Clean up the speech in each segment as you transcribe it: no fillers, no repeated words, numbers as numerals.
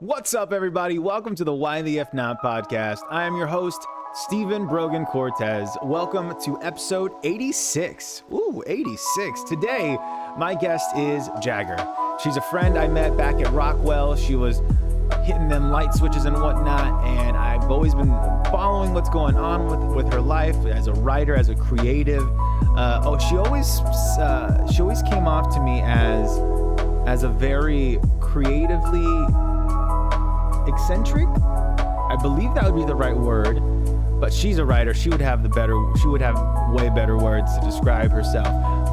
What's up, everybody? Welcome to the Why the F Not podcast. I am your host, Steven Brogan Cortez. Welcome to episode 86. Ooh, 86. Today, my guest is Jagger. She's a friend I met back at Rockwell. She was hitting them light switches and whatnot, and I've always been following what's going on with her life as a writer, as a creative. She always came off to me as a very creatively eccentric. I believe that would be the right word, but she's a writer. She would have way better words to describe herself.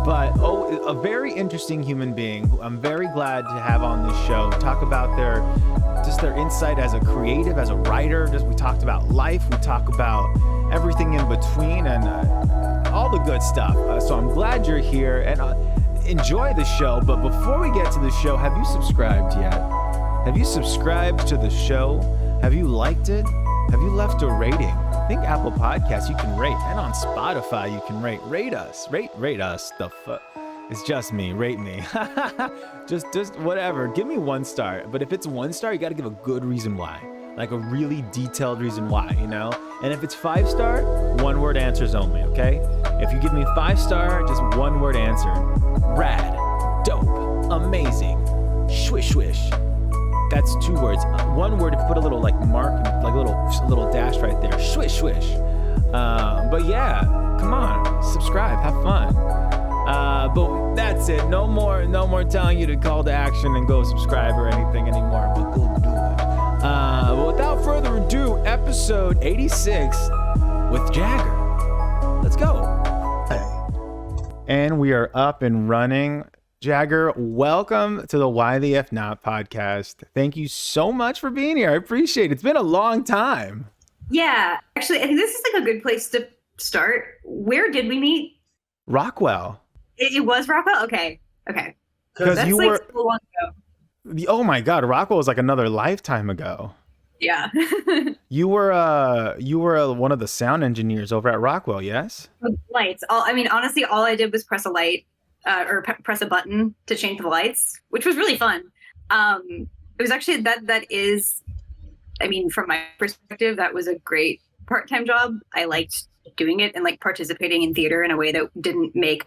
But a very interesting human being who I'm very glad to have on this show. Talk about their insight as a creative, as a writer. We talked about life. We talk about everything in between and all the good stuff. So I'm glad you're here and enjoy the show. But before we get to the show, have you subscribed yet? Have you subscribed to the show? Have you liked it? Have you left a rating? I think Apple Podcasts you can rate, and on Spotify you can rate. Rate us. Rate us. It's just me. Rate me. just whatever. Give me 1 star. But if it's 1 star, you got to give a good reason why. Like a really detailed reason why, you know? And if it's 5 star, 1-word answers only, okay? If you give me 5 star, just 1-word answer. Rad. Dope. Amazing. Swish swish. That's 2 words. 1 word if you put a little like mark, like a little dash right there. Swish swish. But yeah, come on, subscribe, have fun. But that's it. No more telling you to call to action and go subscribe or anything anymore. But go do it. But without further ado, episode 86 with Jagger. Let's go. And we are up and running. Jagger, welcome to the Why the F Not podcast. Thank you so much for being here. I appreciate it. It's been a long time. Yeah, actually, I think this is like a good place to start. Where did we meet? Rockwell. It was Rockwell? Okay. Because that's you like were so long ago. Oh my God, Rockwell was like another lifetime ago. Yeah. You were one of the sound engineers over at Rockwell, yes? Lights. Honestly, all I did was press a light. Press a button to change the lights, which was really fun. It was actually that is, from my perspective, that was a great part-time job. I liked doing it and like participating in theater in a way that didn't make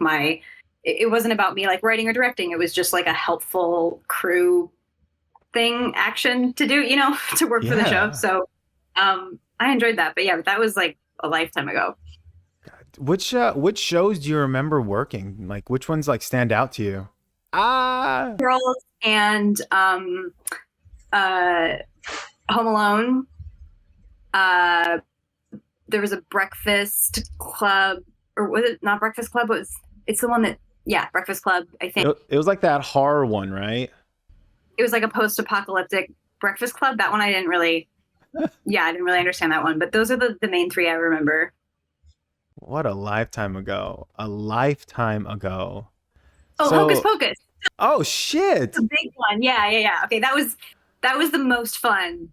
it wasn't about me like writing or directing. It was just like a helpful crew thing, action to do, to work for the show. So I enjoyed that. But yeah, that was like a lifetime ago. Which shows do you remember working? Like which ones like stand out to you? Girls and Home Alone. There was a Breakfast Club, or was it not Breakfast Club? It's the one that Breakfast Club, I think. It was like that horror one, right? It was like a post-apocalyptic Breakfast Club. That one I didn't really I didn't really understand that one, but those are the main 3 I remember. What a lifetime ago. Oh, Hocus Pocus. Oh, shit. The big one. Yeah. Okay, that was the most fun.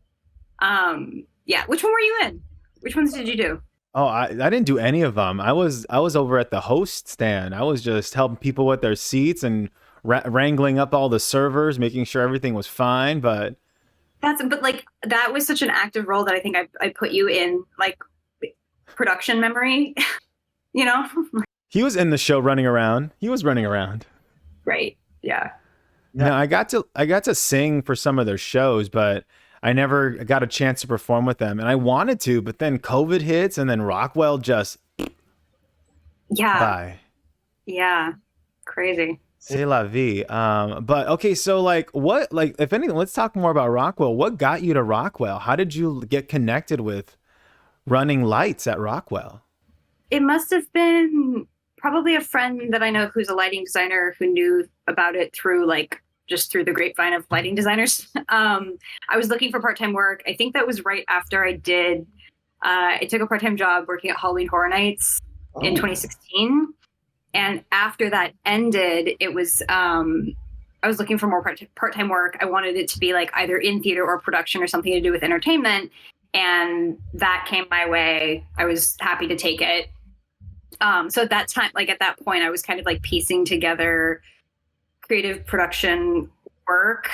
Which one were you in? Which ones did you do? Oh, I didn't do any of them. I was over at the host stand. I was just helping people with their seats and wrangling up all the servers, making sure everything was fine, but that was such an active role that I think I put you in like production memory. He was in the show running around. Right. Yeah. No, I got to sing for some of their shows, but I never got a chance to perform with them, and I wanted to, but then COVID hits, and then Rockwell just bye. Yeah, crazy. C'est la vie. But okay, so like, what, like, if anything, let's talk more about Rockwell. What got you to Rockwell? How did you get connected with running lights at Rockwell? It must have been probably a friend that I know who's a lighting designer who knew about it through the grapevine of lighting designers. I was looking for part-time work. I think that was right after I took a part-time job working at Halloween Horror Nights in 2016. And after that ended, it was, I was looking for more part-time work. I wanted it to be like either in theater or production or something to do with entertainment. And that came my way. I was happy to take it. So at that time, at that point, I was kind of like piecing together creative production work.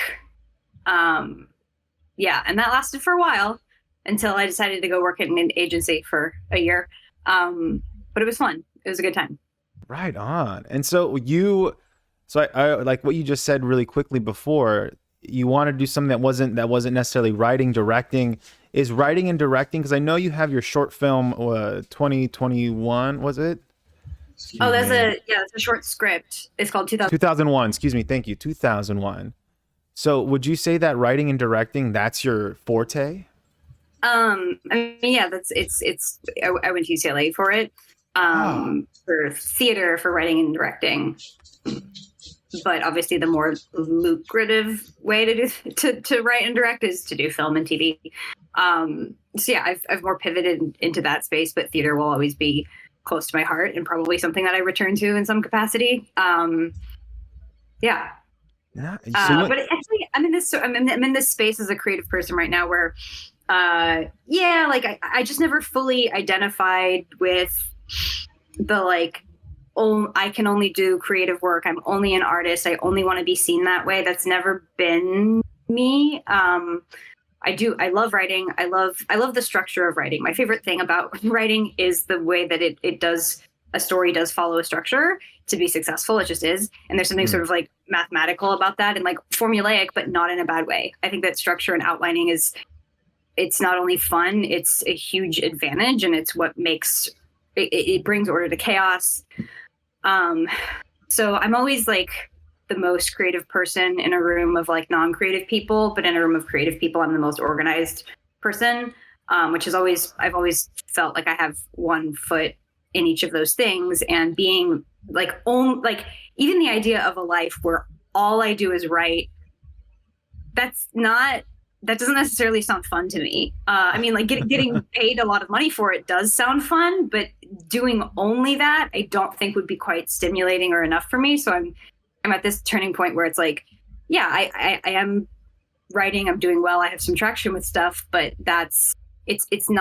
Yeah, and that lasted for a while until I decided to go work at an agency for a year. But it was fun. It was a good time. Right on. And so I like what you just said really quickly before. You want to do something that wasn't necessarily writing, directing. Is writing and directing? Because I know you have your short film, 2021, was it? Oh, Excuse me. that's a short script. It's called 2000. 2001. Excuse me. Thank you. 2001. So would you say that writing and directing, that's your forte? I mean, yeah, I went to UCLA for it. Ah, For theater, for writing and directing. But obviously the more lucrative way to write and direct is to do film and TV. So yeah, I've more pivoted into that space, but theater will always be close to my heart and probably something that I return to in some capacity. Yeah. yeah. But actually, I'm in this space as a creative person right now where, like I just never fully identified with the like, oh, I can only do creative work. I'm only an artist. I only want to be seen that way. That's never been me. I love writing. I love the structure of writing. My favorite thing about writing is the way that a story does follow a structure to be successful. It just is. And there's something sort of like mathematical about that and like formulaic, but not in a bad way. I think that structure and outlining it's not only fun, it's a huge advantage, and it's what makes it brings order to chaos. So I'm always like the most creative person in a room of like non-creative people, but in a room of creative people, I'm the most organized person, which is I've always felt like I have one foot in each of those things, and being like, even the idea of a life where all I do is write, that doesn't necessarily sound fun to me. I mean, like getting paid a lot of money for it does sound fun, but doing only that, I don't think would be quite stimulating or enough for me. So I'm at this turning point where it's like, yeah, I am writing, I'm doing well, I have some traction with stuff, but that's definitely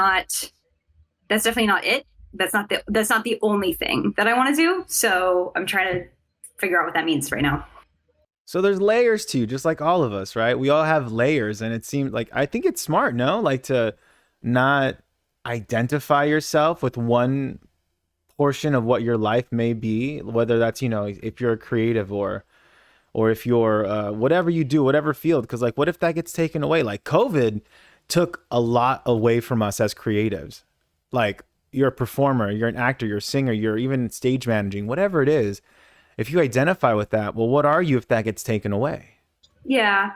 not it. That's not the only thing that I want to do. So I'm trying to figure out what that means right now. So there's layers too, just like all of us, right? We all have layers, and it seems like I think it's smart, no? Like to not identify yourself with one portion of what your life may be, whether that's, if you're a creative or if you're whatever you do, whatever field, because like what if that gets taken away? Like COVID took a lot away from us as creatives. Like you're a performer, you're an actor, you're a singer, you're even stage managing, whatever it is. If you identify with that, well, what are you if that gets taken away? Yeah,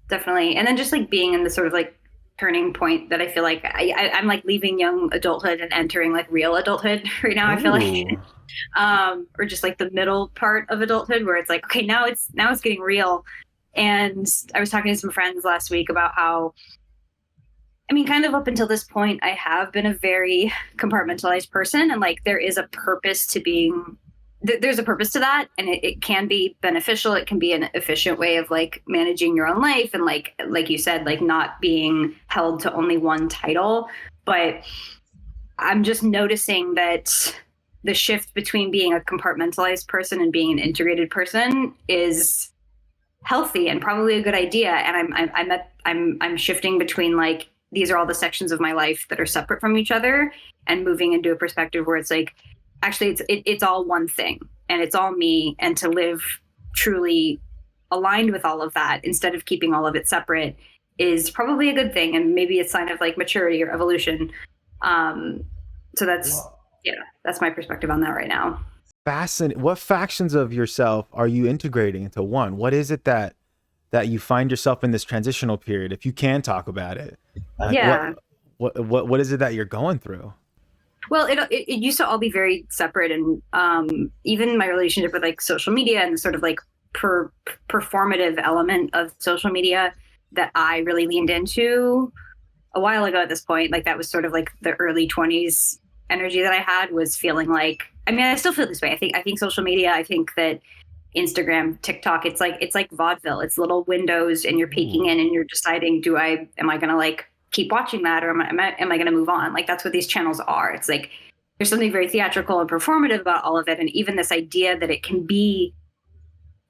definitely. And then just like being in the sort of like turning point that I feel like I'm like leaving young adulthood and entering like real adulthood right now. I feel like, or just like the middle part of adulthood where it's like, okay, now it's getting real. And I was talking to some friends last week about how, I mean, kind of up until this point, I have been a very compartmentalized person, and like there is a purpose to being there's a purpose to that, and it can be beneficial. It can be an efficient way of like managing your own life, and like you said, like not being held to only one title. But I'm just noticing that the shift between being a compartmentalized person and being an integrated person is healthy and probably a good idea. And I'm shifting between like these are all the sections of my life that are separate from each other, and moving into a perspective where it's like, actually it's all one thing and it's all me, and to live truly aligned with all of that instead of keeping all of it separate is probably a good thing, and maybe a sign of like maturity or evolution. So that's my perspective on that right now. Fascinating. What factions of yourself are you integrating into one? What is it that you find yourself in this transitional period, if you can talk about it? Yeah. What is it that you're going through? Well, it used to all be very separate, and even my relationship with like social media and the sort of like performative element of social media that I really leaned into a while ago at this point, like that was sort of like the early 20s energy that I had, was feeling like, I mean, I still feel this way. I think social media, I think that Instagram, TikTok, it's like vaudeville. It's little windows, and you're peeking in and you're deciding, am I going to like keep watching that, or am I going to move on? Like that's what these channels are. It's like there's something very theatrical and performative about all of it, and even this idea that it can be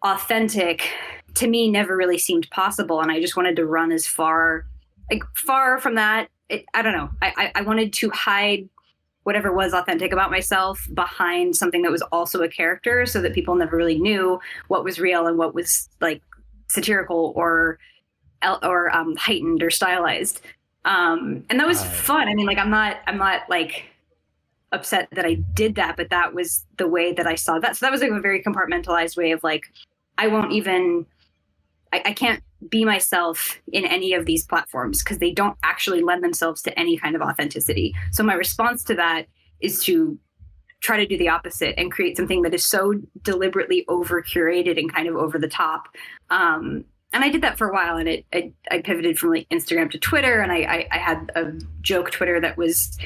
authentic to me never really seemed possible. And I just wanted to run as far like far from that. I don't know. I wanted to hide whatever was authentic about myself behind something that was also a character, so that people never really knew what was real and what was like satirical or heightened or stylized. And that was fun. I mean, like I'm not like upset that I did that, but that was the way that I saw that. So that was like a very compartmentalized way of like, I won't even, I can't be myself in any of these platforms because they don't actually lend themselves to any kind of authenticity. So my response to that is to try to do the opposite and create something that is so deliberately over curated and kind of over the top. And I did that for a while, and I pivoted from like Instagram to Twitter, and I had a joke Twitter that was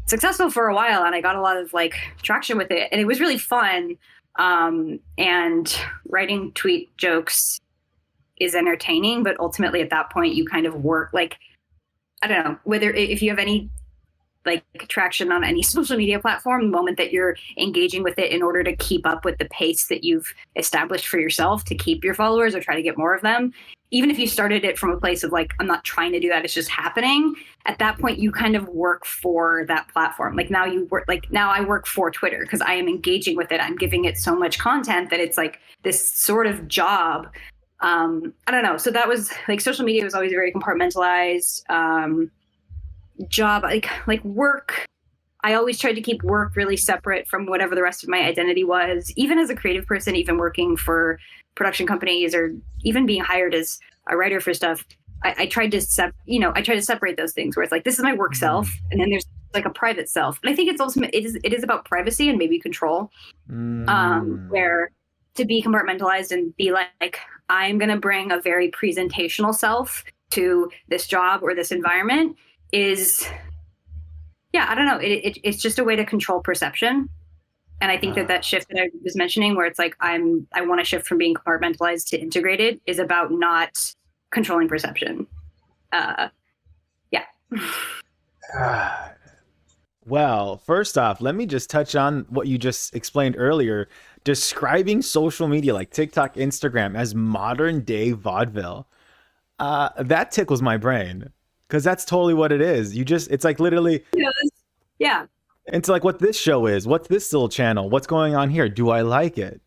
successful for a while, and I got a lot of like traction with it, and it was really fun. And writing tweet jokes is entertaining, but ultimately at that point you kind of work like, I don't know, whether if you have any like traction on any social media platform, the moment that you're engaging with it in order to keep up with the pace that you've established for yourself to keep your followers or try to get more of them, even if you started it from a place of like, I'm not trying to do that, it's just happening, at that point you kind of work for that platform. Like now you work, like now I work for Twitter because I am engaging with it. I'm giving it so much content that it's like this sort of job. I don't know. So that was like, social media was always very compartmentalized. Job, like work, I always tried to keep work really separate from whatever the rest of my identity was, even as a creative person, even working for production companies or even being hired as a writer for stuff. I tried to separate those things where it's like, this is my work self, and then there's like a private self. And I think it is about privacy and maybe control, where to be compartmentalized and be like, I'm going to bring a very presentational self to this job or this environment is, yeah, I don't know. It's just a way to control perception. And I think that shift that I was mentioning, where it's like, I want to shift from being compartmentalized to integrated, is about not controlling perception. Yeah. Well, first off, let me just touch on what you just explained earlier, describing social media like TikTok, Instagram as modern day vaudeville. That tickles my brain. Because that's totally what it is. It's like literally, yeah. It's like what this show is. What's this little channel? What's going on here? Do I like it?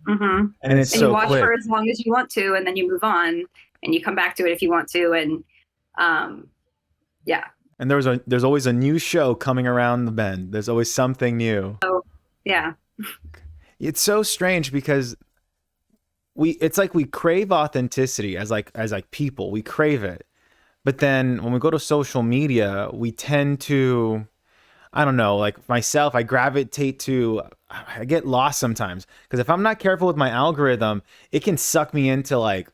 Mm-hmm. And it's and so you watch quick. for as long as you want to, and then you move on, and you come back to it if you want to, and yeah. And there's always a new show coming around the bend. There's always something new. So yeah, It's so strange because it's like we crave authenticity as people. We crave it. But then when we go to social media, we tend to, I don't know, like myself, I get lost sometimes. Because if I'm not careful with my algorithm, it can suck me into like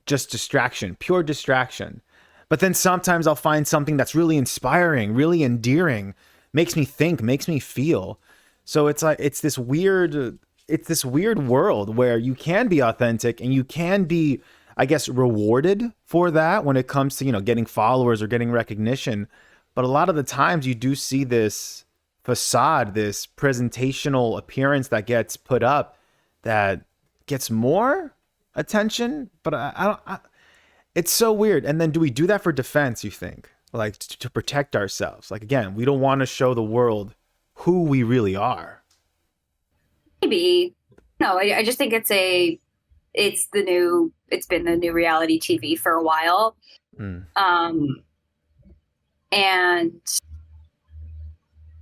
just distraction, pure distraction. But then sometimes I'll find something that's really inspiring, really endearing, makes me think, makes me feel. So it's like, it's this weird world where you can be authentic and you can be, I guess, rewarded for that when it comes to, getting followers or getting recognition. But a lot of the times you do see this facade, this presentational appearance that gets put up that gets more attention. But it's so weird. And then do we do that for defense, you think? Like to protect ourselves? Like, again, we don't want to show the world who we really are. Maybe. No, I just think it's been the new reality TV for a while. And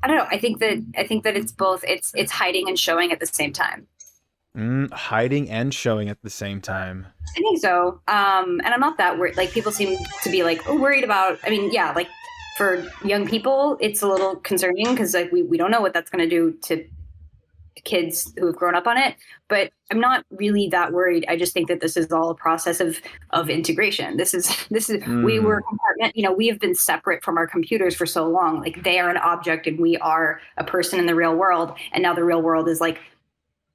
I don't know. I think that it's both. It's hiding and showing at the same time. Hiding and showing at the same time. I think so. And I'm not that worried. Like, people seem to be like worried about. I mean, yeah, like for young people, it's a little concerning because like we don't know what that's going to do to kids who have grown up on it, but I'm not really that worried. I just think that this is all a process of integration. This is we were we have been separate from our computers for so long. Like, they are an object and we are a person in the real world, and now the real world is like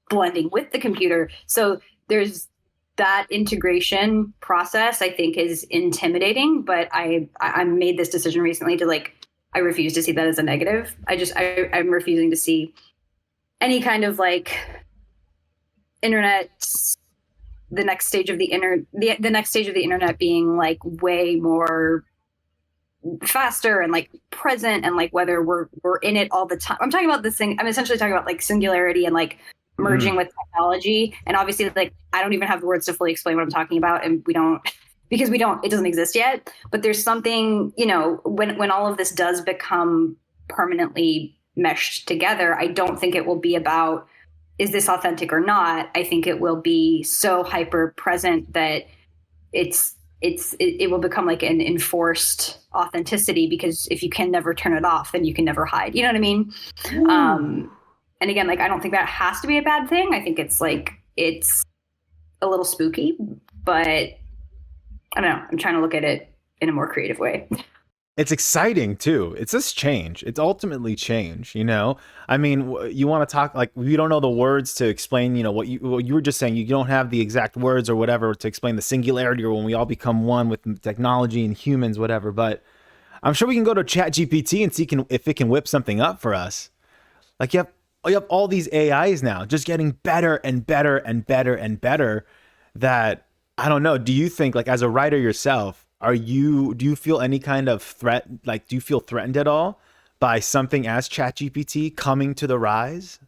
blending with the computer. So there's that integration process, I think, is intimidating, but I made this decision recently to like, I refuse to see that as a negative. I'm refusing to see any kind of like internet, the next stage of the internet being like way more faster and like present, and like whether we're in it all the time. I'm talking about this thing. I'm essentially talking about like singularity and like merging with technology. And obviously, like, I don't even have the words to fully explain what I'm talking about, and we don't because we don't. It doesn't exist yet. But there's something, when all of this does become permanently meshed together, I don't think it will be about, is this authentic or not? I think it will be so hyper present that it will become like an enforced authenticity, because if you can never turn it off, then you can never hide. You know what I mean? And again, like, I don't think that has to be a bad thing. I think it's a little spooky, but I don't know. I'm trying to look at it in a more creative way. It's exciting too. It's just change. It's ultimately change, I mean, you want to talk, like, you don't know the words to explain, what you were just saying. You don't have the exact words or whatever to explain the singularity, or when we all become one with technology and humans, whatever. But I'm sure we can go to ChatGPT and see if it can whip something up for us. Like, you have all these AIs now just getting better and better and better and better, that, I don't know. Do you think, like, as a writer yourself, do you feel any kind of threat? Like, do you feel threatened at all by something as ChatGPT coming to the rise?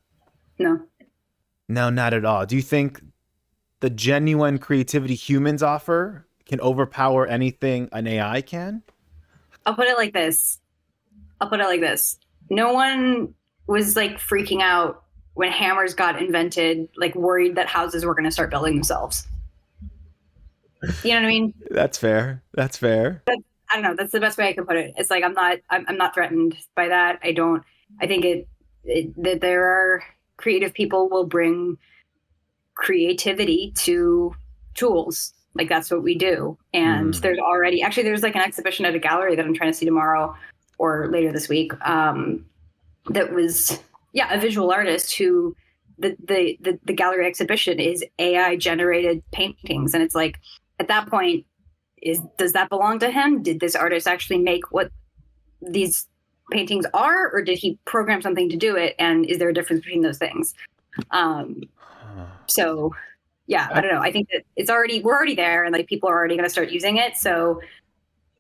No, not at all. Do you think the genuine creativity humans offer can overpower anything an AI can? I'll put it like this. No one was like freaking out when hammers got invented, like worried that houses were going to start building themselves. You know what I mean? That's fair. But I don't know. That's the best way I can put it. It's like, I'm not threatened by that. I think that there are creative people will bring creativity to tools. Like, that's what we do. And there's like an exhibition at a gallery that I'm trying to see tomorrow or later this week. That was, a visual artist who the gallery exhibition is AI generated paintings. And it's like, at that point, does that belong to him? Did this artist actually make what these paintings are, or did he program something to do it? And is there a difference between those things? So yeah, I don't know. I think that we're already there, and like, people are already going to start using it. So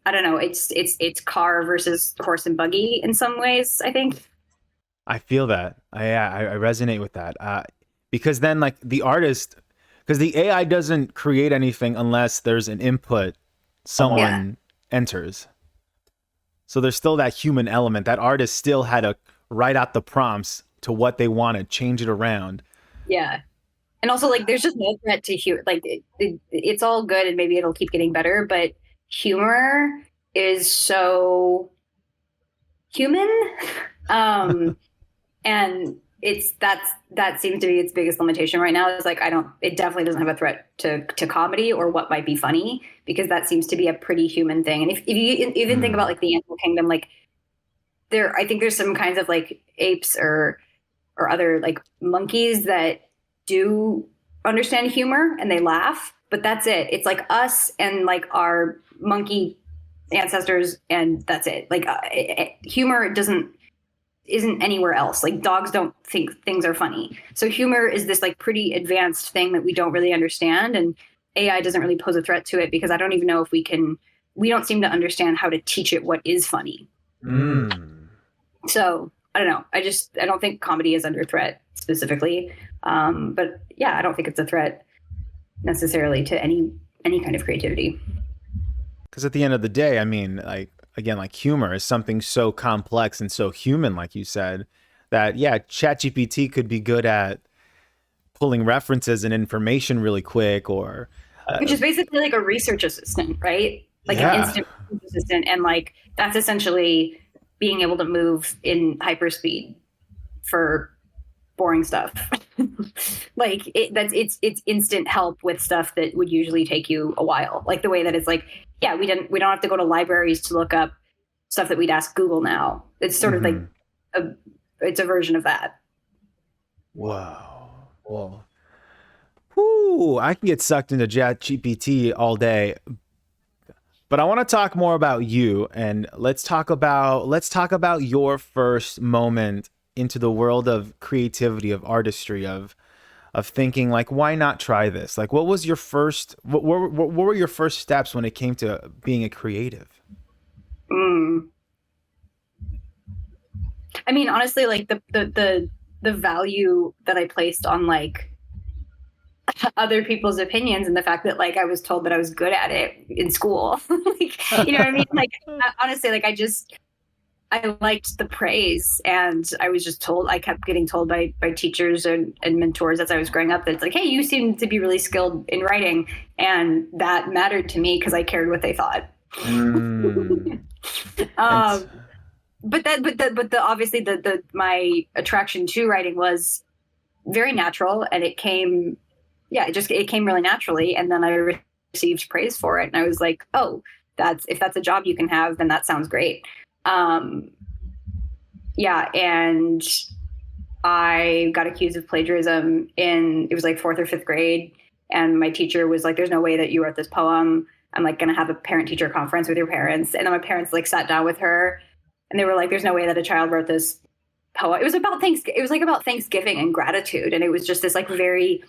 I don't know. It's car versus horse and buggy in some ways, I think. I feel that. I resonate with that. Because then, like, the artist, because the AI doesn't create anything unless there's an input someone enters. So there's still that human element. That artist still had to write out the prompts to what they wanted, change it around. Yeah. And also, like, there's just no threat to humor. Like, it's all good, and maybe it'll keep getting better, but humor is so human. And that seems to be its biggest limitation right now. Is like, it definitely doesn't have a threat to comedy or what might be funny, because that seems to be a pretty human thing. And if you even think about like the animal kingdom, like, I think there's some kinds of like apes or other like monkeys that do understand humor and they laugh, but that's it. It's like us and like our monkey ancestors, and that's it. Like, humor isn't anywhere else. Like, dogs don't think things are funny. So humor is this like pretty advanced thing that we don't really understand, and AI doesn't really pose a threat to it, because I don't even know if we don't seem to understand how to teach it what is funny. So I don't know. I don't think comedy is under threat specifically. But yeah, I don't think it's a threat necessarily to any kind of creativity. Because at the end of the day, I mean, like, again, like, humor is something so complex and so human, like you said, that, ChatGPT could be good at pulling references and information really quick, or which is basically like a research assistant, right? Like an instant assistant. And like, that's essentially being able to move in hyperspeed for boring stuff. Like, it's instant help with stuff that would usually take you a while. Like, the way that it's like, we don't have to go to libraries to look up stuff that we'd ask Google now. It's sort of like it's a version of that. Wow. Well, I can get sucked into ChatGPT all day, but I want to talk more about you, and let's talk about your first moment into the world of creativity, of artistry, of thinking, like, why not try this? Like, what was your first, what were your first steps when it came to being a creative? Mm. I mean, honestly, like the value that I placed on like other people's opinions and the fact that like I was told that I was good at it in school. Like, you know what I mean? Like honestly, like I liked the praise, and I was just told, I kept getting told by teachers and mentors as I was growing up that it's like, hey, you seem to be really skilled in writing, and that mattered to me because I cared what they thought. Mm. And um, but obviously the my attraction to writing was very natural, and it came, yeah, it came really naturally, and then I received praise for it, and I was like, oh, that's, if that's a job you can have, then that sounds great. Um, yeah, and I got accused of plagiarism in, it was like fourth or fifth grade, and my teacher was like, "There's no way that you wrote this poem. I'm like gonna have a parent-teacher conference with your parents." And then my parents like sat down with her, and they were like, "There's no way that a child wrote this poem." It was about Thanksgiving. It was like about Thanksgiving and gratitude, and it was just this like very,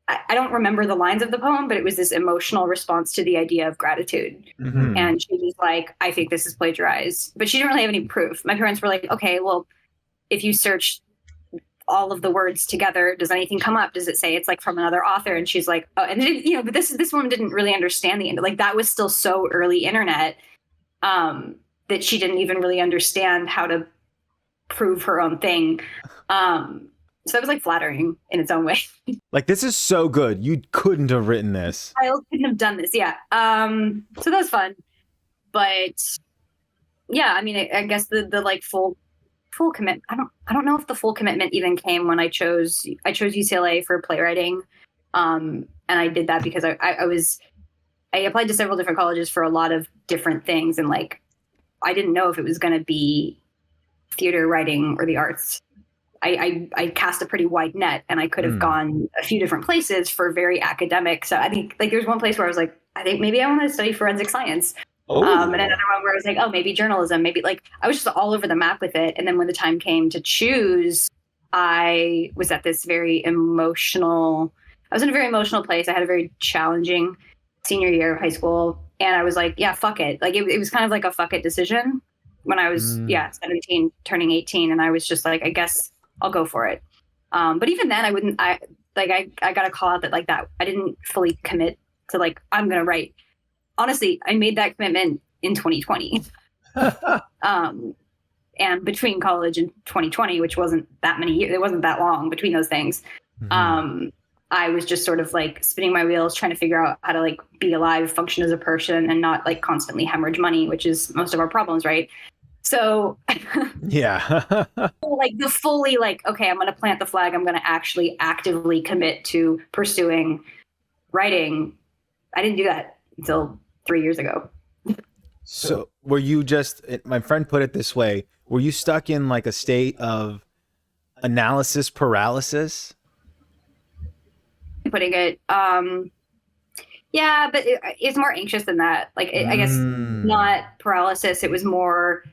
I don't remember the lines of the poem, but it was this emotional response to the idea of gratitude. mhm. And she was like, "I think this is plagiarized," but she didn't really have any proof. My parents were like, "Okay, well, if you search all of the words together, does anything come up? Does it say it's like from another author?" And she's like, "Oh," and you know, but this woman didn't really understand the, like, that was still so early internet, that she didn't even really understand how to prove her own thing. So that was like flattering in its own way. Like, this is so good. You couldn't have written this. I couldn't have done this. Yeah. So that was fun, but yeah, I mean, I guess the like full commit. I don't know if the full commitment even came when I chose UCLA for playwriting. And I did that because I applied to several different colleges for a lot of different things. And like, I didn't know if it was going to be theater, writing, or the arts. I cast a pretty wide net, and I could have gone a few different places for very academic. So I think like there's one place where I was like, I think maybe I want to study forensic science. And another one where I was like, oh, maybe journalism, maybe, like, I was just all over the map with it. And then when the time came to choose, I was at this very emotional, I was in a very emotional place. I had a very challenging senior year of high school. And I was like, yeah, fuck it. Like it was kind of like a fuck it decision when I was, 17, turning 18. And I was just like, I guess I'll go for it. But even then I got a call out that like that, I didn't fully commit to like, I'm going to write. Honestly, I made that commitment in 2020. And between college and 2020, which wasn't that many years, it wasn't that long between those things. I was just sort of like spinning my wheels, trying to figure out how to like be alive, function as a person, and not like constantly hemorrhage money, which is most of our problems, right? So Yeah. like the fully like, okay, I'm going to plant the flag. I'm going to actually actively commit to pursuing writing. I didn't do that until 3 years ago. So were you just, my friend put it this way, were you stuck in like a state of analysis paralysis? Putting it, yeah, but it's more anxious than that. Like, I guess not paralysis. It was more,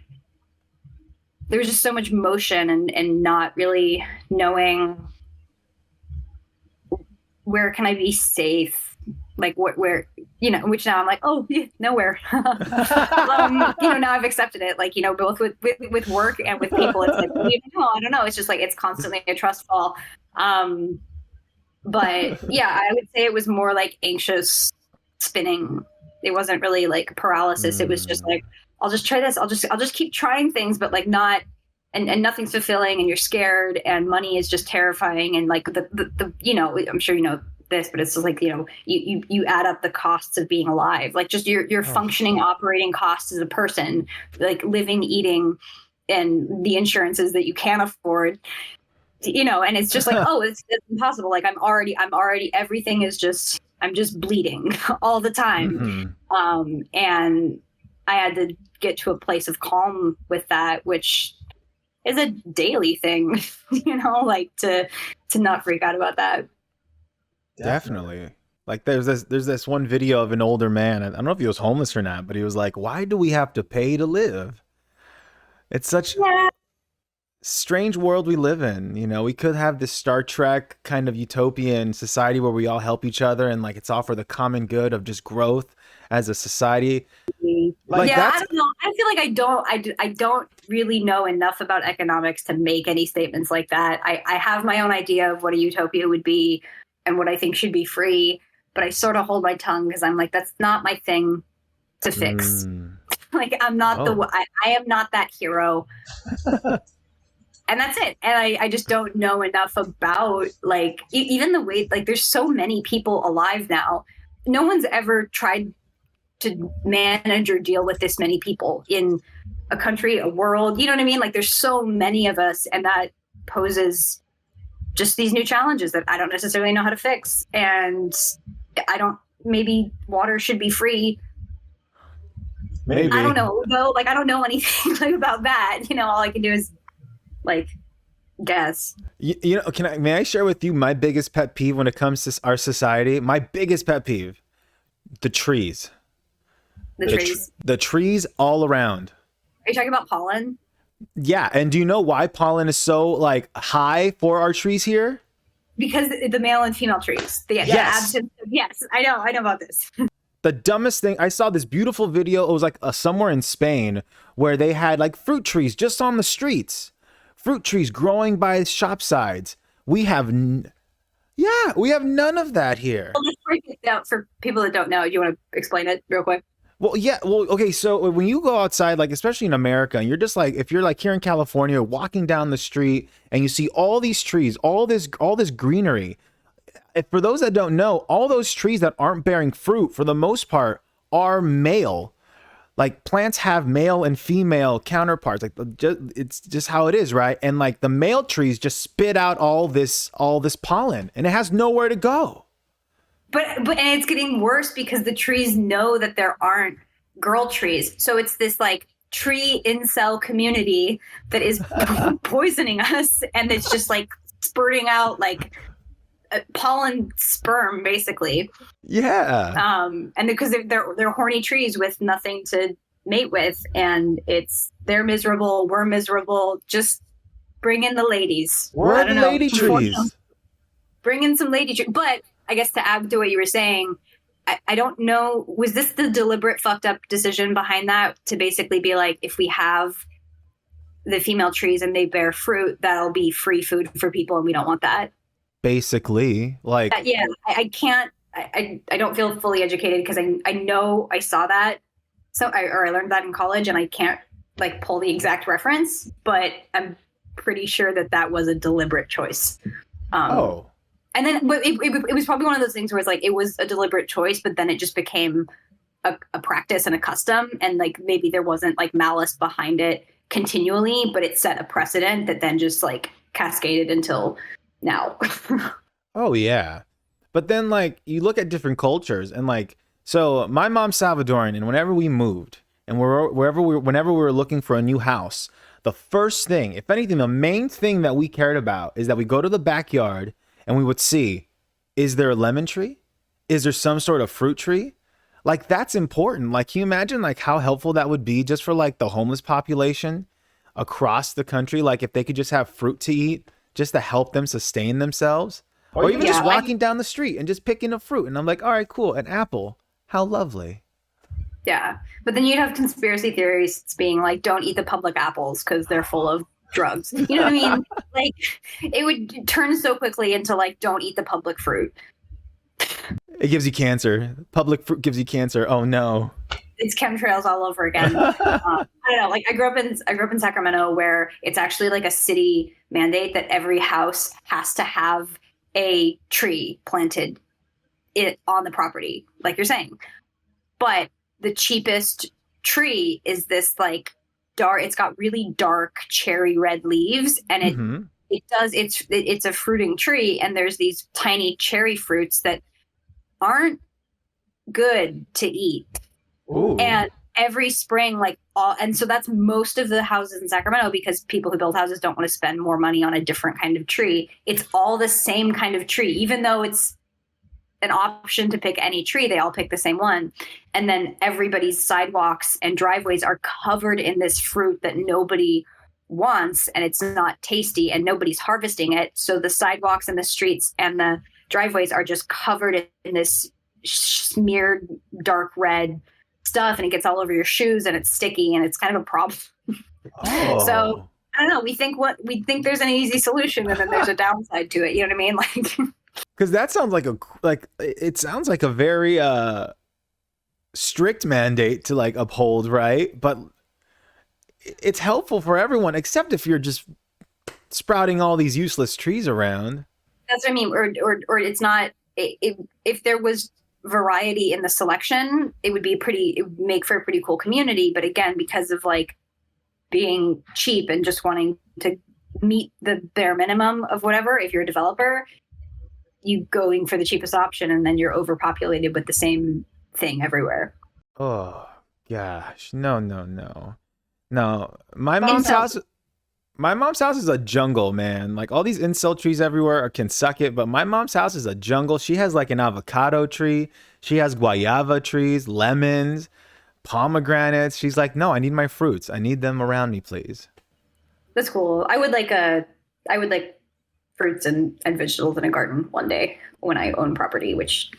there was just so much motion and not really knowing where can I be safe. Like where, you know, which now I'm like, oh, yeah, nowhere. You know, now I've accepted it. Like, you know, both with work and with people, it's like, I don't know. It's just like, it's constantly a trust fall. But yeah, I would say it was more like anxious spinning. It wasn't really like paralysis. It was just like, I'll just try this. I'll just keep trying things, but like not, and nothing's fulfilling, and you're scared, and money is just terrifying. And like the you know, I'm sure you know this, but it's just like, you know, you add up the costs of being alive, like just your functioning operating costs as a person, like living, eating, and the insurances that you can't afford, you know, and it's just like, oh, it's impossible. Like I'm already everything is just, I'm just bleeding all the time. And I had to get to a place of calm with that, which is a daily thing, you know, like to not freak out about that. Definitely. Like there's this one video of an older man. I don't know if he was homeless or not, but he was like, why do we have to pay to live? It's such a strange world we live in. You know, we could have this Star Trek kind of utopian society where we all help each other and like it's all for the common good of just growth as a society. Like, yeah, I don't know. I feel like I don't really know enough about economics to make any statements like that. I have my own idea of what a utopia would be and what I think should be free, but I sort of hold my tongue because I'm like, that's not my thing to fix. Like, I'm not I am not that hero. And that's it. And I just don't know enough about, like, even the way, like, there's so many people alive now. No one's ever tried to manage or deal with this many people in a country, a world. You know what I mean? Like, there's so many of us, and that poses just these new challenges that I don't necessarily know how to fix. And maybe water should be free. Maybe. I don't know, though. Like, I don't know anything like, about that. You know, all I can do is, like, guess. You know, may I share with you my biggest pet peeve when it comes to our society? My biggest pet peeve, the trees. The trees all around. Are you talking about pollen? Yeah, and do you know why pollen is so, like, high for our trees here? Because the male and female trees. Yes. Yes, I know about this. The dumbest thing, I saw this beautiful video, it was like somewhere in Spain, where they had like fruit trees just on the streets. Fruit trees growing by shop sides. We have none of that here. Well, let's break it down for people that don't know. Do you want to explain it real quick? Well, yeah. Well, okay. So when you go outside, like, especially in America, and you're just like, if you're like here in California, walking down the street and you see all these trees, all this greenery. For those that don't know, all those trees that aren't bearing fruit, for the most part, are male. Like, plants have male and female counterparts. Like, it's just how it is, right? And like the male trees just spit out all this pollen, and it has nowhere to go. But and it's getting worse because the trees know that there aren't girl trees. So it's this like tree incel community that is poisoning us, and it's just like spurting out like pollen sperm, basically. Yeah. And because they're horny trees with nothing to mate with, and they're miserable, we're miserable. Just bring in the ladies. We're the lady trees. Bring in some lady trees. But I guess to add to what you were saying, I don't know, was this the deliberate fucked up decision behind that, to basically be like, if we have the female trees and they bear fruit, that'll be free food for people, and we don't want that? Basically, like, yeah, I can't. I don't feel fully educated because I know I saw that, I learned that in college, and I can't like pull the exact reference, but I'm pretty sure that was a deliberate choice. And then it was probably one of those things where it's like it was a deliberate choice, but then it just became a practice and a custom, and like maybe there wasn't like malice behind it continually, but it set a precedent that then just like cascaded until now. Oh yeah. But then like you look at different cultures, and like, so my mom's Salvadoran, and whenever we moved and whenever we were looking for a new house, the first thing, if anything, the main thing that we cared about is that we go to the backyard and we would see, is there a lemon tree? Is there some sort of fruit tree? Like, that's important. Like, can you imagine like how helpful that would be just for like the homeless population across the country? Like, if they could just have fruit to eat, just to help them sustain themselves, or even just walking down the street and just picking a fruit. And I'm like, all right, cool. An apple. How lovely. Yeah. But then you'd have conspiracy theories being like, don't eat the public apples because they're full of drugs. You know what I mean? Like, it would turn so quickly into like, don't eat the public fruit. It gives you cancer. Public fruit gives you cancer. Oh no. It's chemtrails all over again. I don't know. Like, I grew up in Sacramento, where it's actually like a city mandate that every house has to have a tree planted on the property, like you're saying. But the cheapest tree is this like dark. It's got really dark cherry red leaves, and it's a fruiting tree, and there's these tiny cherry fruits that aren't good to eat. Ooh. And every spring, and so that's most of the houses in Sacramento, because people who build houses don't want to spend more money on a different kind of tree. It's all the same kind of tree, even though it's an option to pick any tree, they all pick the same one. And then everybody's sidewalks and driveways are covered in this fruit that nobody wants, and it's not tasty, and nobody's harvesting it. So the sidewalks and the streets and the driveways are just covered in this smeared dark red stuff and it gets all over your shoes and it's sticky and it's kind of a problem. Oh. So I don't know. We think there's an easy solution and then there's a downside to it. You know what I mean? Like, because that sounds it sounds like a very strict mandate to like uphold, right? But it's helpful for everyone except if you're just sprouting all these useless trees around. that's what I mean. Or it's not. If there was variety in the selection, it would make for a pretty cool community. But again, because of like being cheap and just wanting to meet the bare minimum of whatever, if you're a developer, you going for the cheapest option and then you're overpopulated with the same thing everywhere. Oh gosh, no. My mom's house is a jungle, man. Like all these incel trees everywhere can suck it, but my mom's house is a jungle. She has like an avocado tree. She has guayaba trees, lemons, pomegranates. She's like, no, I need my fruits. I need them around me, please. That's cool. I would like fruits and vegetables in a garden one day when I own property, which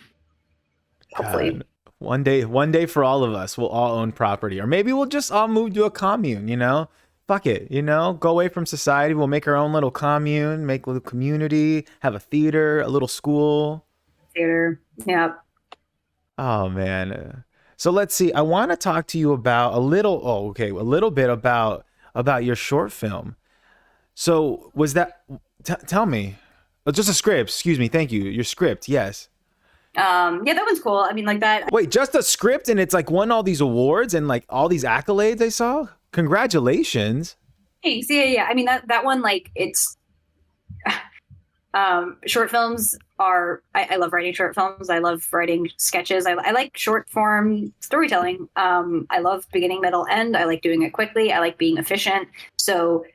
hopefully God. One day for all of us, we'll all own property, or maybe we'll just all move to a commune, you know? Fuck it, you know? Go away from society. We'll make our own little commune, make a little community, have a theater, a little school. Theater. Yeah. Oh man. So let's see. I want to talk to you about a little bit about your short film. So was that tell me. Just a script, excuse me. Thank you. Your script. Yes. Yeah, that one's cool. I mean, like that. Wait, just a script and it's like won all these awards and like all these accolades I saw? Congratulations. Thanks. Yeah. I mean, that one, like, it's short films are, I love writing short films. I love writing sketches. I like short form storytelling. I love beginning, middle, end. I like doing it quickly. I like being efficient. So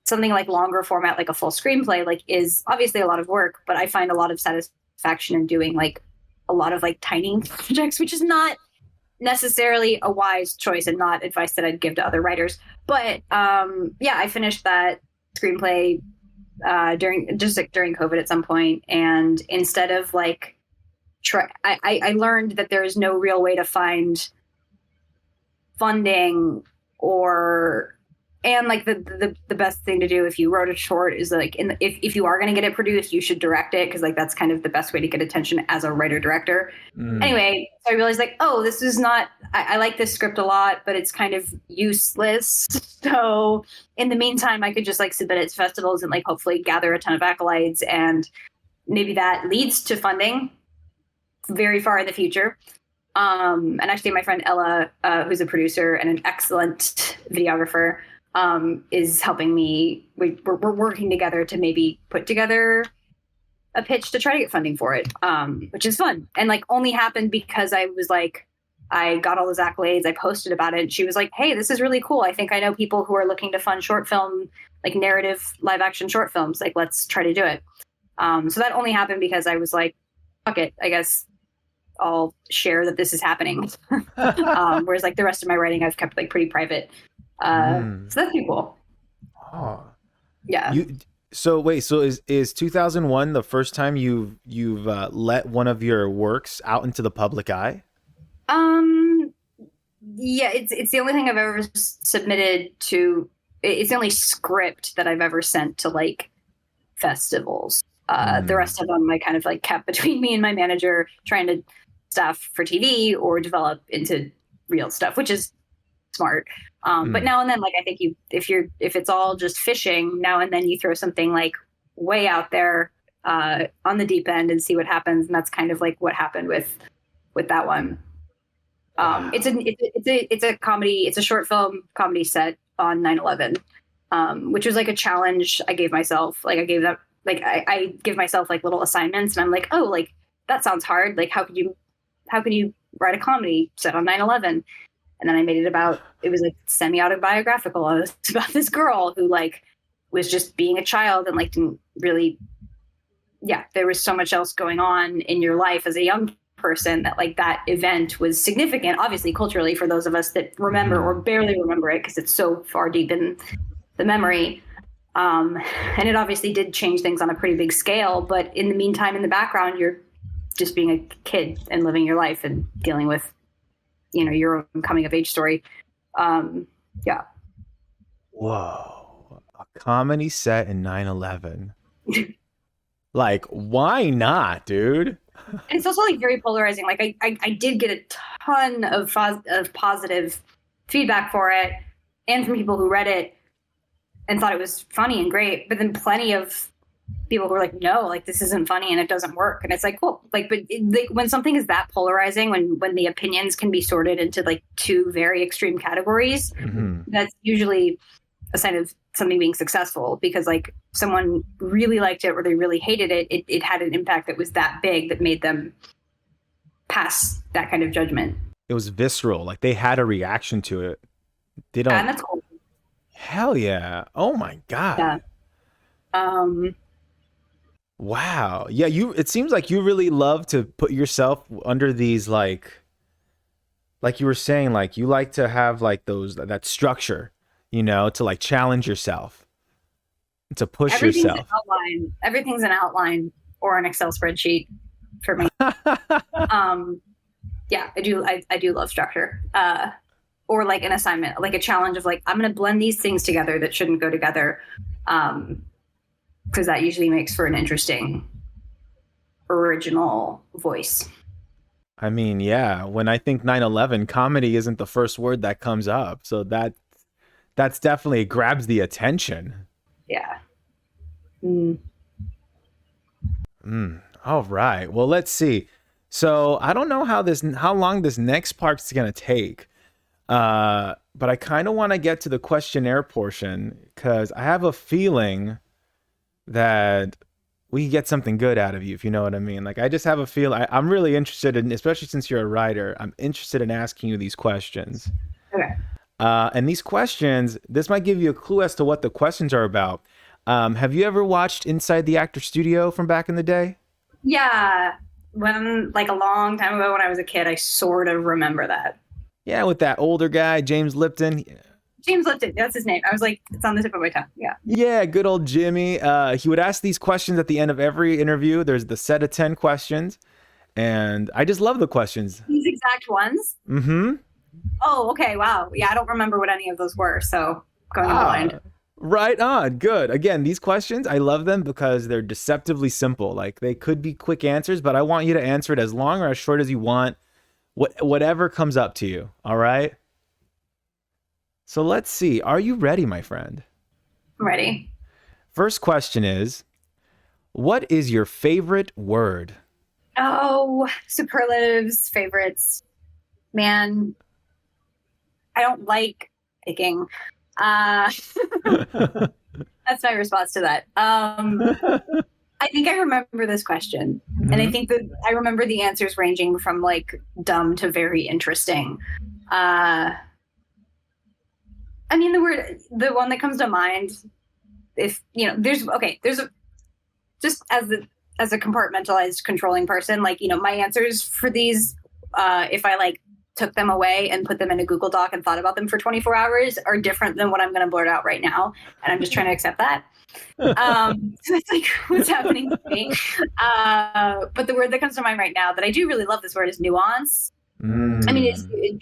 something like longer format, like a full screenplay, like is obviously a lot of work, but I find a lot of satisfaction in doing like a lot of like tiny projects, which is not necessarily a wise choice and not advice that I'd give to other writers. But yeah, I finished that screenplay during COVID at some point, and instead of like I learned that there is no real way to find funding and like the best thing to do if you wrote a short is like if you are going to get it produced, you should direct it, because like that's kind of the best way to get attention as a writer director. Anyway, so I realized like, oh, this is not, I like this script a lot, but it's kind of useless. So in the meantime, I could just like submit it to festivals and like hopefully gather a ton of accolades, and maybe that leads to funding very far in the future. And actually my friend Ella, who's a producer and an excellent videographer, is helping me. We're working together to maybe put together a pitch to try to get funding for it, which is fun, and like only happened because I was like, I got all those accolades, I posted about it, and she was like, hey, this is really cool. I think I know people who are looking to fund short film, like narrative live action short films. Like, let's try to do it. So that only happened because I was like, fuck it, I guess I'll share that this is happening. Whereas like the rest of my writing, I've kept like pretty private. So that's pretty cool. Oh. Yeah. So is 2001 the first time you've let one of your works out into the public eye? Yeah, it's the only thing I've ever submitted to. It's the only script that I've ever sent to like festivals. The rest of them I kind of like kept between me and my manager, trying to staff for TV or develop into real stuff, which is smart. But now and then, like, I think if it's all just fishing, now and then you throw something like way out there on the deep end and see what happens. And that's kind of like what happened with that one. It's a comedy. It's a short film comedy set on 9/11, which was like a challenge I gave myself. Like I give myself like little assignments, and I'm like, oh, like that sounds hard. Like how could you write a comedy set on 9/11? And then I made it was like semi-autobiographical. It was about this girl who like was just being a child and like didn't really, there was so much else going on in your life as a young person that like that event was significant, obviously culturally, for those of us that remember or barely remember it because it's so far deep in the memory. And it obviously did change things on a pretty big scale. But in the meantime, in the background, you're just being a kid and living your life and dealing with your own coming of age story. Yeah. Whoa. A comedy set in 9/11. Like, why not, dude? And it's also like very polarizing. Like I did get a ton of positive feedback for it, and from people who read it and thought it was funny and great. But then plenty of people who were like, no, like this isn't funny and it doesn't work. And it's like, cool. Like, but like when something is that polarizing, when the opinions can be sorted into like two very extreme categories, that's usually a sign of something being successful, because like someone really liked it or they really hated it. It had an impact that was that big that made them pass that kind of judgment. It was visceral. Like they had a reaction to it. They don't. And that's cool. Hell yeah. Oh my God. Yeah. Wow. Yeah, it seems like you really love to put yourself under these like you were saying, like you like to have like that structure, to like challenge yourself, to push yourself. Everything's an outline or an Excel spreadsheet for me. Yeah, I do love structure. Or like an assignment, like a challenge of like, I'm going to blend these things together that shouldn't go together. Because that usually makes for an interesting original voice. I mean, yeah, when I think 9/11, comedy isn't the first word that comes up. So that's definitely grabs the attention. Yeah. All right. Well, let's see. So I don't know how long this next part's going to take. But I kind of want to get to the questionnaire portion because I have a feeling that we get something good out of you, if you know what I mean. Like, I just have a feel. I'm really interested in, especially since you're a writer, I'm interested in asking you these questions. Okay. And these questions, this might give you a clue as to what the questions are about. Have you ever watched Inside the Actor Studio from back in the day? Yeah. When, like a long time ago when I was a kid, I sort of remember that. Yeah, with that older guy, James Lipton. James Lipton, that's his name. I was like, it's on the tip of my tongue. Yeah. Yeah, good old Jimmy. He would ask these questions at the end of every interview. There's the set of 10 questions. And I just love the questions. These exact ones? Mm-hmm. Oh, okay. Wow. Yeah, I don't remember what any of those were. So going in blind. Right on. Good. Again, these questions, I love them because they're deceptively simple. Like they could be quick answers, but I want you to answer it as long or as short as you want. Whatever comes up to you. All right. So let's see. Are you ready, my friend? I'm ready. First question is, what is your favorite word? Oh, superlatives, favorites. Man, I don't like picking. That's my response to that. I think I remember this question. And I think that I remember the answers ranging from like dumb to very interesting. I mean, the one that comes to mind, if there's just as a compartmentalized controlling person, like, my answers for these, if I like took them away and put them in a Google Doc and thought about them for 24 hours are different than what I'm going to blurt out right now. And I'm just trying to accept that. So that's like what's happening to me. But the word that comes to mind right now that I do really love, this word, is nuance. I mean,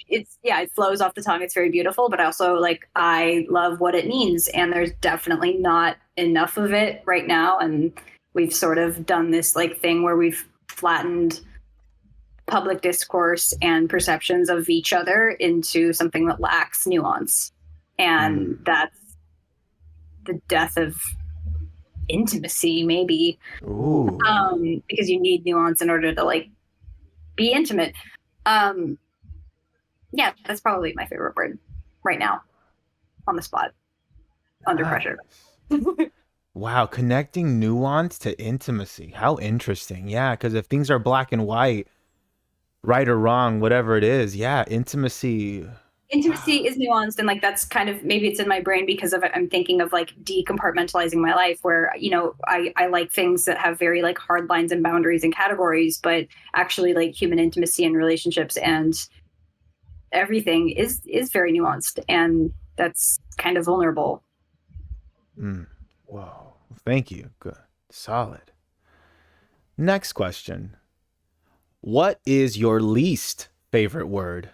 it flows off the tongue. It's very beautiful, but also like I love what it means. And there's definitely not enough of it right now. And we've sort of done this like thing where we've flattened public discourse and perceptions of each other into something that lacks nuance. And that's the death of intimacy, maybe. Ooh. Because you need nuance in order to like be intimate. Yeah, that's probably my favorite word right now, on the spot, under pressure. Wow, connecting nuance to intimacy. How interesting. Yeah, because if things are black and white, right or wrong, whatever it is, yeah, intimacy is nuanced, and like that's kind of, maybe it's in my brain because of I'm thinking of like decompartmentalizing my life, where I like things that have very like hard lines and boundaries and categories, but actually like human intimacy and relationships and everything is very nuanced, and that's kind of vulnerable. Whoa, thank you. Good, solid. Next question. What is your least favorite word?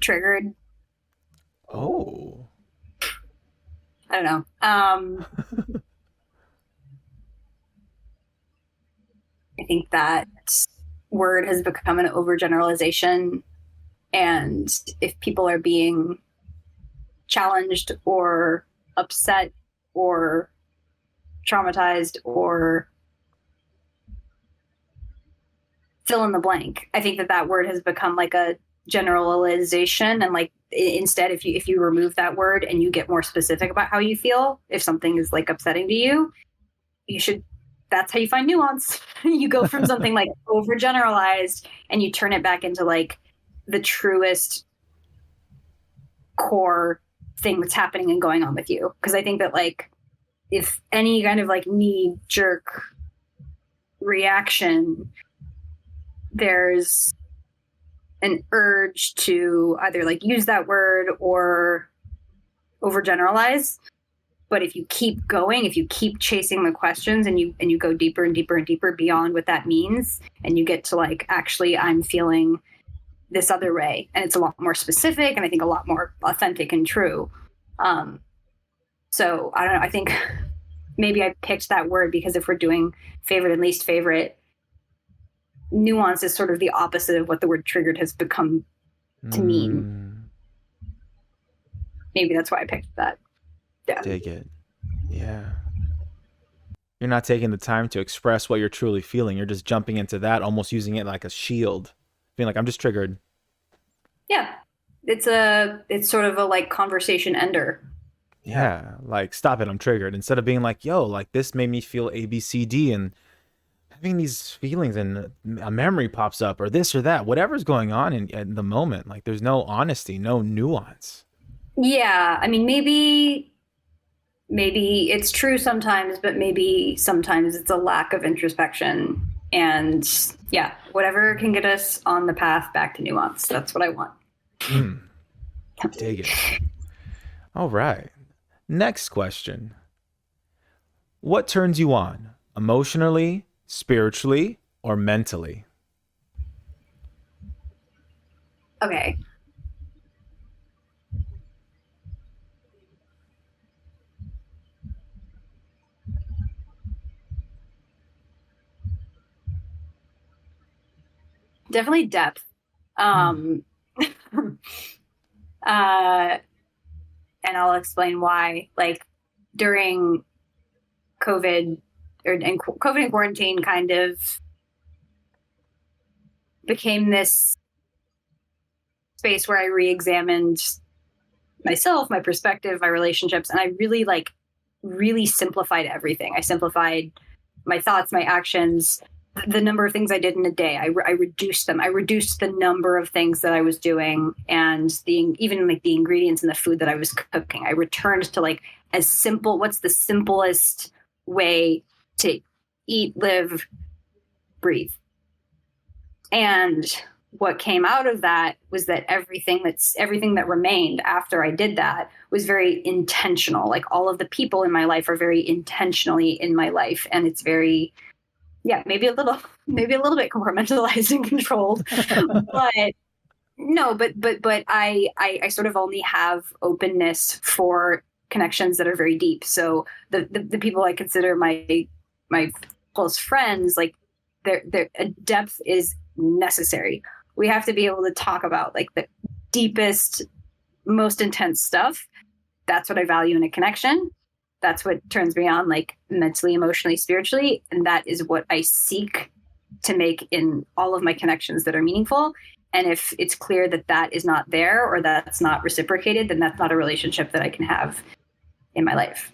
triggered. Oh. I don't know. I think that word has become an overgeneralization. And if people are being challenged or upset or traumatized or fill in the blank, I think that that word has become like a generalization. And like instead, if you remove that word and you get more specific about how you feel, if something is like upsetting to you, you should, that's how you find nuance. You go from something like overgeneralized and you turn it back into like the truest core thing that's happening and going on with you. Because I think that like if any kind of like knee jerk reaction, there's an urge to either like use that word or overgeneralize. But if you keep going, if you keep chasing the questions and you go deeper and deeper and deeper beyond what that means, and you get to like, actually, I'm feeling this other way, and it's a lot more specific, and I think a lot more authentic and true. So I don't know. I think maybe I picked that word because if we're doing favorite and least favorite, nuance is sort of the opposite of what the word triggered has become to mean. Maybe that's why I picked that. Yeah. Dig it. Yeah. You're not taking the time to express what you're truly feeling. You're just jumping into that, almost using it like a shield. Being like, I'm just triggered. Yeah. It's sort of a like conversation ender. Yeah. Like, stop it, I'm triggered. Instead of being like, yo, like this made me feel A, B, C, D, and having these feelings and a memory pops up or this or that, whatever's going on in the moment. Like there's no honesty, no nuance. Yeah. I mean, maybe it's true sometimes, but maybe sometimes it's a lack of introspection. And yeah, whatever can get us on the path back to nuance. That's what I want. Dig it. All right. Next question. What turns you on? Emotionally, spiritually, or mentally? Okay. Definitely depth. And I'll explain why. Like during COVID and quarantine kind of became this space where I re-examined myself, my perspective, my relationships, and I really simplified everything. I simplified my thoughts, my actions, the number of things I did in a day. I reduced them. I reduced the number of things that I was doing and even like the ingredients in the food that I was cooking. I returned to like as simple, what's the simplest way to eat, live, breathe. And what came out of that was that everything that remained after I did that was very intentional. Like all of the people in my life are very intentionally in my life. And it's very, yeah, maybe a little bit compartmentalized and controlled, but no, but I sort of only have openness for connections that are very deep. So the people I consider my close friends, like their depth is necessary. We have to be able to talk about like the deepest, most intense stuff. That's what I value in a connection. That's what turns me on, like mentally, emotionally, spiritually. And that is what I seek to make in all of my connections that are meaningful. And if it's clear that that is not there or that's not reciprocated, then that's not a relationship that I can have in my life.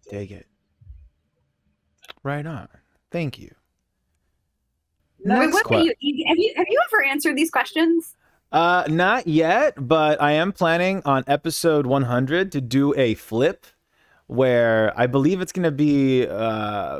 Dig it. Right on. Thank you. Wait, have you ever answered these questions? Not yet, but I am planning on episode 100 to do a flip where I believe it's going to be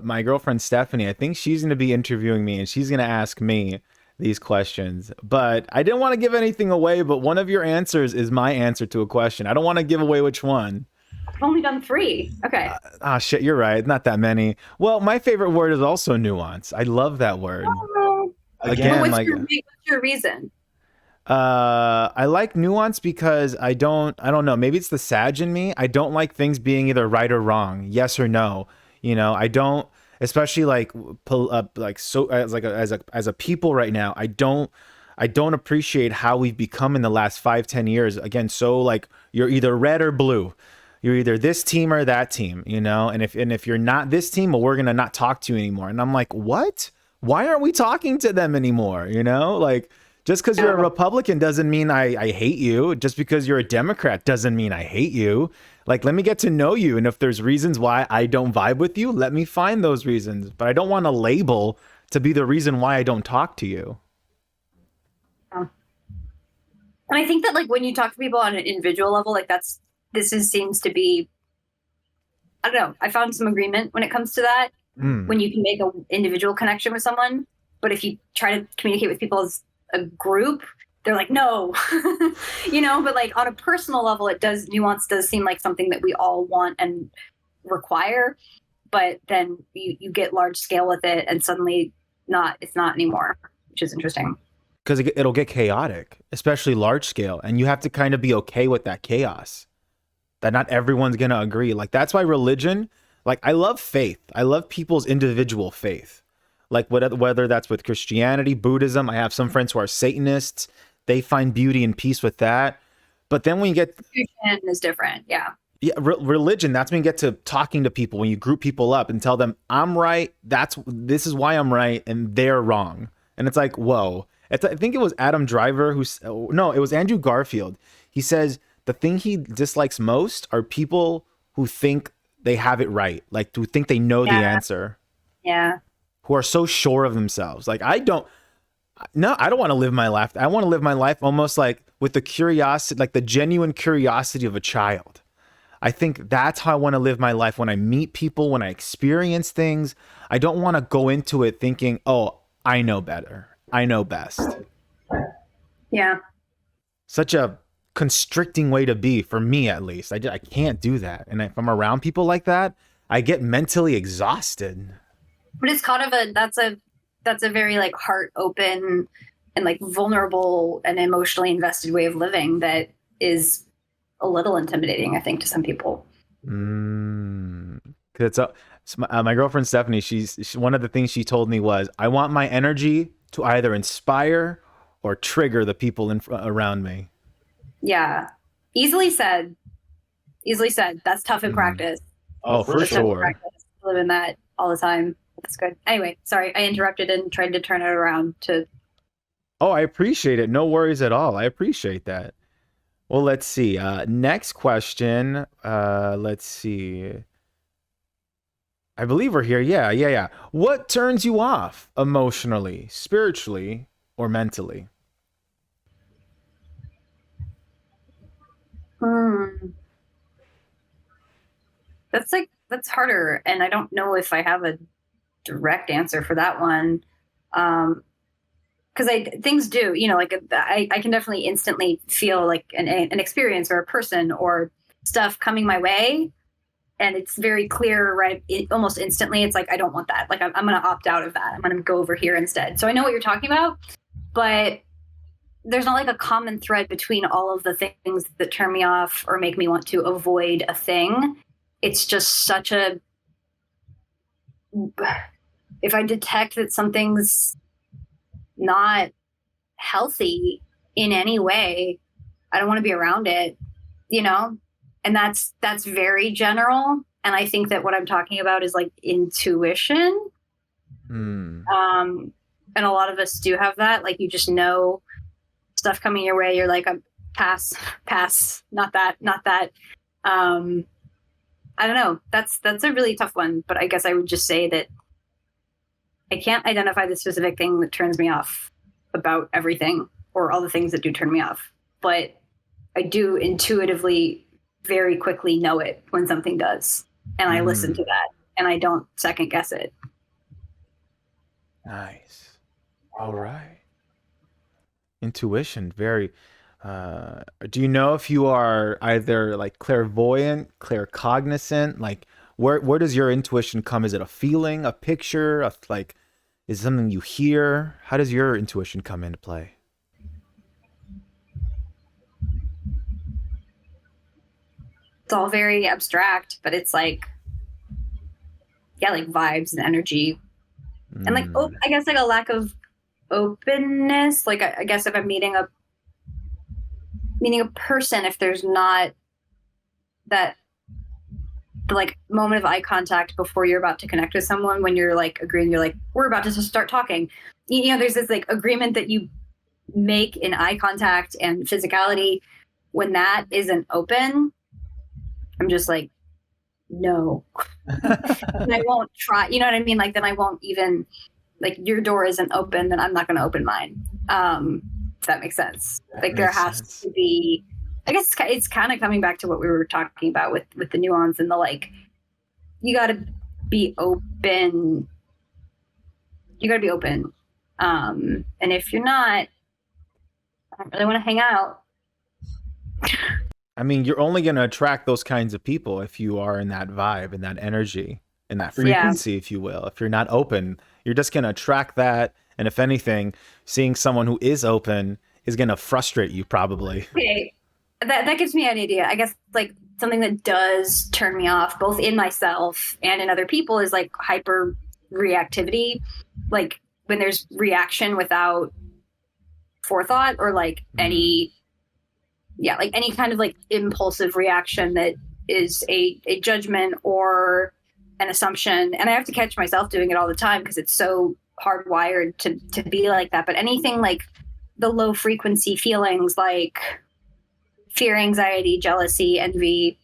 my girlfriend Stephanie. I think she's going to be interviewing me and she's going to ask me these questions. But I didn't want to give anything away, but one of your answers is my answer to a question. I don't want to give away which one. I've only done 3. Okay. Shit, you're right. Not that many. Well, my favorite word is also nuance. I love that word. Oh, Again, What's like what's your reason? I like nuance because I don't know, maybe it's the sage in me. I don't like things being either right or wrong, yes or no. I don't, especially like like so as like as a people right now. I don't appreciate how we've become in the last 5-10 years. Again, so like you're either red or blue. You're either this team or that team, and if you're not this team, well, we're gonna not talk to you anymore. And I'm like, what? Why aren't we talking to them anymore? Like just because you're a Republican doesn't mean I hate you. Just because you're a Democrat doesn't mean I hate you. Like, let me get to know you. And if there's reasons why I don't vibe with you, let me find those reasons. But I don't want a label to be the reason why I don't talk to you. And I think that like when you talk to people on an individual level, like seems to be, I don't know. I found some agreement when it comes to that. When you can make an individual connection with someone, but if you try to communicate with people as a group, they're like, no, but like on a personal level, nuance does seem like something that we all want and require, but then you get large scale with it and suddenly it's not anymore, which is interesting. Because it'll get chaotic, especially large scale. And you have to kind of be okay with that chaos, that not everyone's going to agree. Like, that's why religion, like, I love faith. I love people's individual faith. Like whether that's with Christianity, Buddhism. I have some friends who are Satanists. They find beauty and peace with that. But then when you get... Religion is different, yeah. Yeah, religion, that's when you get to talking to people, when you group people up and tell them, I'm right, this is why I'm right, and they're wrong. And it's like, whoa. I think it was Adam Driver no, it was Andrew Garfield. He says the thing he dislikes most are people who think they have it right, like who think they know the answer. Yeah. Who are so sure of themselves. Like, I don't want to live my life. I want to live my life almost like with the curiosity, like the genuine curiosity of a child. I think that's how I want to live my life when I meet people, when I experience things. I don't want to go into it thinking, oh, I know better. I know best. Yeah. Such a constricting way to be, for me at least. I can't do that. And if I'm around people like that, I get mentally exhausted. But it's kind of that's a very like heart open and like vulnerable and emotionally invested way of living that is a little intimidating, I think, to some people. Cause my girlfriend Stephanie, she's one of the things she told me was, I want my energy to either inspire or trigger the people around me. Yeah, easily said. That's tough in practice. Oh, for sure. Live in that all the time. That's good. Anyway, sorry, I interrupted and tried to turn it around to... Oh, I appreciate it. No worries at all. I appreciate that. Well, let's see. Next question. Let's see. I believe we're here. Yeah. What turns you off emotionally, spiritually, or mentally? That's harder, and I don't know if I have a direct answer for that one. Because things do, like I can definitely instantly feel like an experience or a person or stuff coming my way, and it's very clear, right? Almost instantly, it's like, I don't want that. Like, I'm going to opt out of that. I'm going to go over here instead. So I know what you're talking about, but there's not like a common thread between all of the things that turn me off or make me want to avoid a thing. It's just such a... If I detect that something's not healthy in any way, I don't want to be around it, and that's very general. And I think that what I'm talking about is like intuition. And a lot of us do have that. Like, you just know stuff coming your way. You're like, pass, not that. I don't know. That's a really tough one, but I guess I would just say that I can't identify the specific thing that turns me off about everything, or all the things that do turn me off. But I do intuitively very quickly know it when something does. And I listen to that, and I don't second guess it. Nice. All right. Intuition, very... do you know if you are either like clairvoyant, claircognizant? Like, where does your intuition come? Is it a feeling, a picture, like Is it something you hear? How does your intuition come into play? It's all very abstract, but it's like, yeah, like vibes and energy. And like, I guess like a lack of openness. Like, I guess if I'm meeting a person, if there's not that like moment of eye contact before you're about to connect with someone, when you're like agreeing, you're like, we're about to start talking. You know, there's this like agreement that you make in eye contact and physicality. When that isn't open, I'm just like, no. And I won't try. You know what I mean? Like, then I won't even, like, your door isn't open, then I'm not going to open mine. If that makes sense. Like, there has to be, I guess it's kind of coming back to what we were talking about with the nuance and the, like, you got to be open. You got to be open. And if you're not, I don't really want to hang out. I mean, you're only going to attract those kinds of people if you are in that vibe, in that energy, in that frequency, if you will. If you're not open, you're just going to attract that. And if anything, seeing someone who is open is going to frustrate you probably. Okay. That gives me an idea. I guess like something that does turn me off, both in myself and in other people, is like hyper reactivity. Like when there's reaction without forethought, or like any kind of like impulsive reaction that is a judgment or an assumption. And I have to catch myself doing it all the time because it's so hardwired to be like that. But anything like the low frequency feelings like fear, anxiety, jealousy, envy,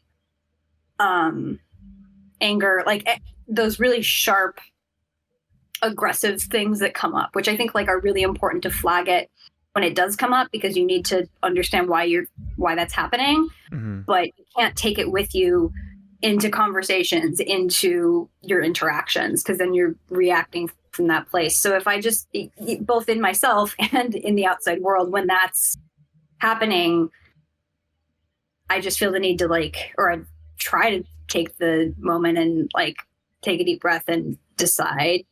anger, like those really sharp, aggressive things that come up, which I think like are really important to flag it when it does come up, because you need to understand why that's happening. Mm-hmm. But you can't take it with you into conversations, into your interactions, because then you're reacting from that place. So if I just, both in myself and in the outside world, when that's happening, I just feel the need to I try to take the moment and like take a deep breath and decide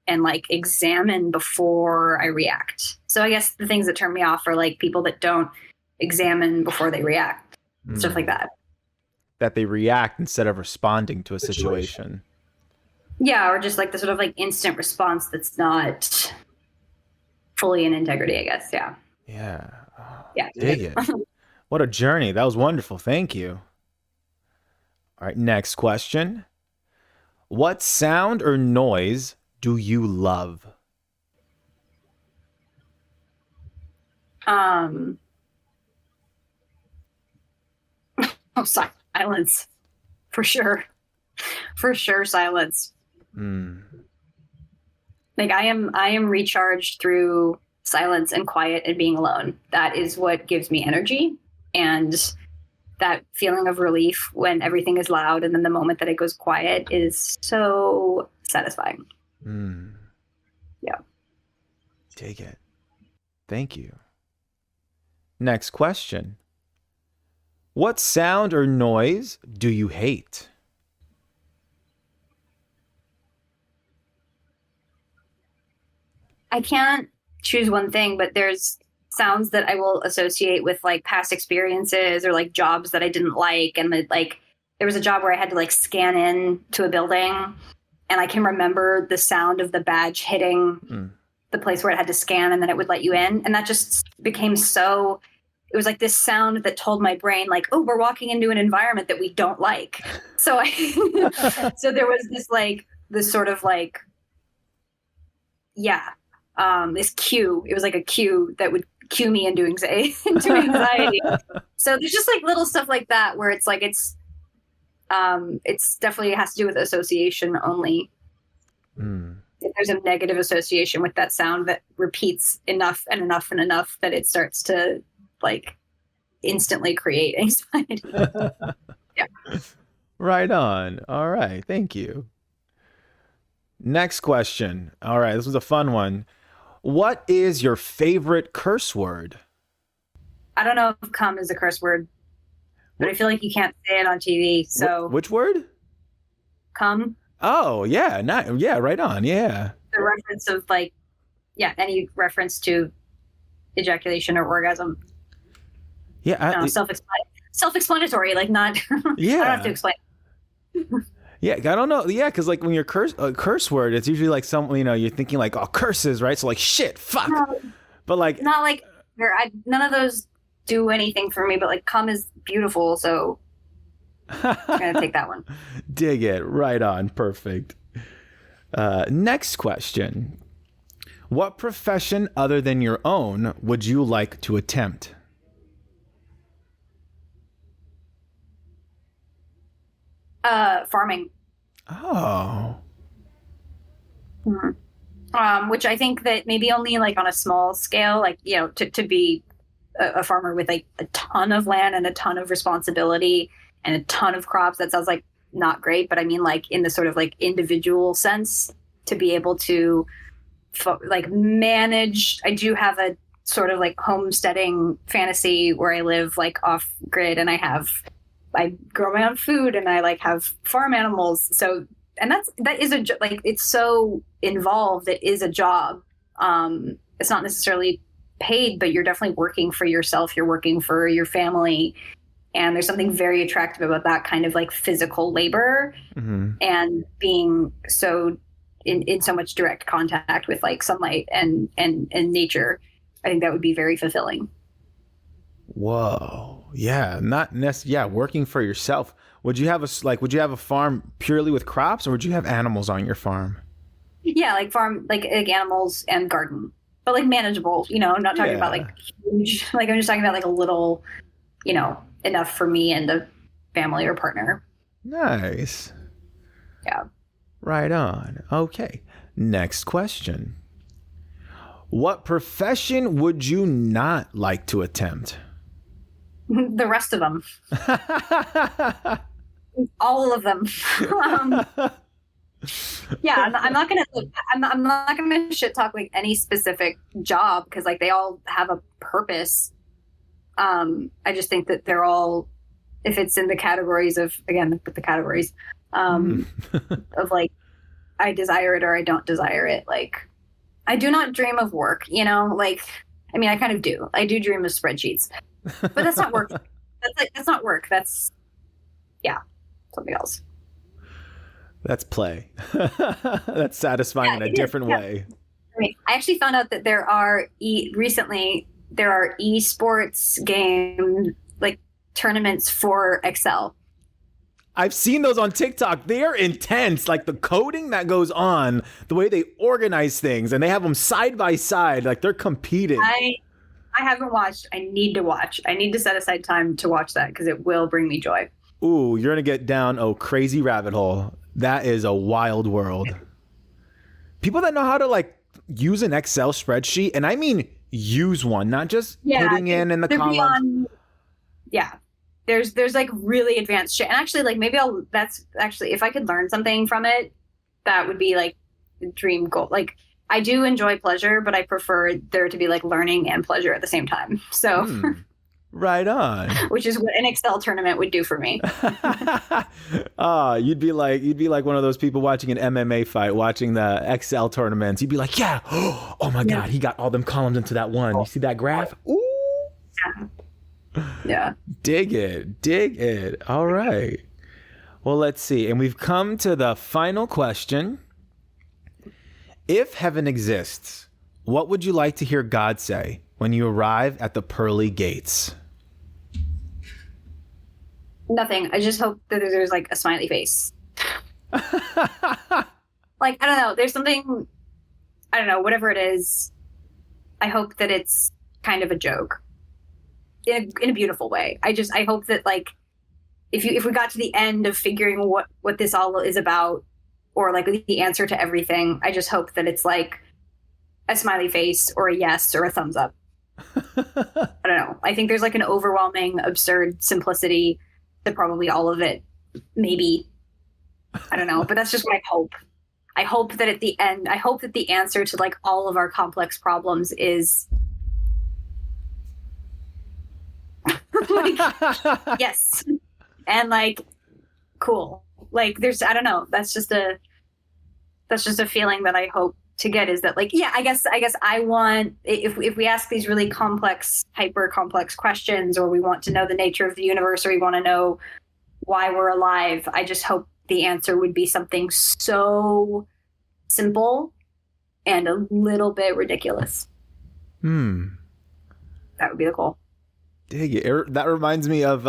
and like examine before I react. So I guess the things that turn me off are like people that don't examine before they react, stuff like that. That they react instead of responding to a situation. Yeah, or just like the sort of like instant response that's not fully in integrity, I guess. Yeah. Yeah. Oh, yeah. Dig it. What a journey. That was wonderful. Thank you. All right, next question. What sound or noise do you love? Silence. For sure, silence. Like I am recharged through silence and quiet and being alone. That is what gives me energy, and that feeling of relief when everything is loud and then the moment that it goes quiet is so satisfying. Yeah. Take it. Thank you. Next question. What sound or noise do you hate? I can't choose one thing, but there's sounds that I will associate with like past experiences or like jobs that I didn't like. And like there was a job where I had to like scan in to a building, and I can remember the sound of the badge hitting the place where it had to scan, and then it would let you in. And that just became so, it was like this sound that told my brain like, oh, we're walking into an environment that we don't like. So so there was this sort of like, this cue. It was like a cue that would cue me into anxiety. So there's just like little stuff like that where it's like, it's definitely has to do with association only. If there's a negative association with that sound that repeats enough and enough and enough that it starts to like instantly create anxiety. Yeah. Right on. All right. Thank you. Next question. All right. This was a fun one. What is your favorite curse word? I don't know if cum is a curse word, but I feel like you can't say it on TV. So which word? Cum. Oh, yeah. Yeah, right on. Yeah. the reference of like, yeah, any reference to ejaculation or orgasm. Yeah, self-explanatory. Like not. Yeah. I don't have to explain. Yeah, I don't know. Yeah, because like when you're a curse word, it's usually like you're thinking like, oh, curses, right? So like shit, fuck. No, but like not like none of those do anything for me. But like cum is beautiful, so I'm gonna take that one. Dig it. Right on. Perfect. Next question. What profession other than your own would you like to attempt? Farming. Oh. Which I think that maybe only like on a small scale, like, you know, to be a farmer with like a ton of land and a ton of responsibility and a ton of crops, that sounds like not great. But I mean, like in the sort of like individual sense, to be able to like manage. I do have a sort of like homesteading fantasy where I live like off grid, and I grow my own food, and I like have farm animals. So, and that is like, it's so involved. It is a job. It's not necessarily paid, but you're definitely working for yourself. You're working for your family. And there's something very attractive about that kind of like physical labor and being so in so much direct contact with like sunlight and nature. I think that would be very fulfilling. Whoa. Yeah. Not necessarily. Yeah. Working for yourself. Would you have a farm purely with crops, or would you have animals on your farm? Yeah. Like farm, like animals and garden, but like manageable, you know, I'm not talking about like huge, like I'm just talking about like a little, you know, enough for me and the family or partner. Nice. Yeah. Right on. Okay. Next question. What profession would you not like to attempt? The rest of them. All of them. Yeah, I'm not gonna shit talk like any specific job, because like they all have a purpose. I just think that they're all, if it's in the categories of, again, the categories of like, I desire it or I don't desire it. Like, I do not dream of work, you know, like, I mean, I kind of do. I do dream of spreadsheets, but that's not work. That's not work. That's, yeah, something else. That's play. That's satisfying in a different way. I mean, I actually found out that there are esports game like tournaments for Excel. I've seen those on TikTok. They're intense. Like the coding that goes on, the way they organize things, and they have them side by side, like they're competing. I haven't watched. I need to watch. I need to set aside time to watch that, because it will bring me joy. Ooh, you're gonna get down a crazy rabbit hole. That is a wild world. People that know how to like use an Excel spreadsheet, and I mean use one, not just putting in the columns. Yeah. There's like really advanced shit. And actually, like, maybe that's actually, if I could learn something from it, that would be like the dream goal. Like, I do enjoy pleasure, but I prefer there to be like learning and pleasure at the same time. So right on. Which is what an Excel tournament would do for me. You'd be like one of those people watching an MMA fight, watching the Excel tournaments. You'd be like, yeah, oh my God, he got all them columns into that one. You see that graph? Ooh. Yeah. Dig it. All right. Well, let's see. And we've come to the final question. If heaven exists, what would you like to hear God say when you arrive at the pearly gates? Nothing. I just hope that there's like a smiley face. Like, I don't know. There's something, I don't know, whatever it is. I hope that it's kind of a joke in a beautiful way. I hope that like, if we got to the end of figuring what this all is about, or like the answer to everything, I just hope that it's like a smiley face or a yes or a thumbs up. I don't know. I think there's like an overwhelming, absurd simplicity to probably all of it. Maybe. I don't know. But that's just what I hope. I hope that at the end, I hope that the answer to like all of our complex problems is like, yes. And like, cool. Like there's, I don't know. That's just a feeling that I hope to get is that, like, yeah, I guess I want, if we ask these really complex, hyper complex questions, or we want to know the nature of the universe, or we want to know why we're alive, I just hope the answer would be something so simple and a little bit ridiculous. That would be the goal. Dig it. That reminds me of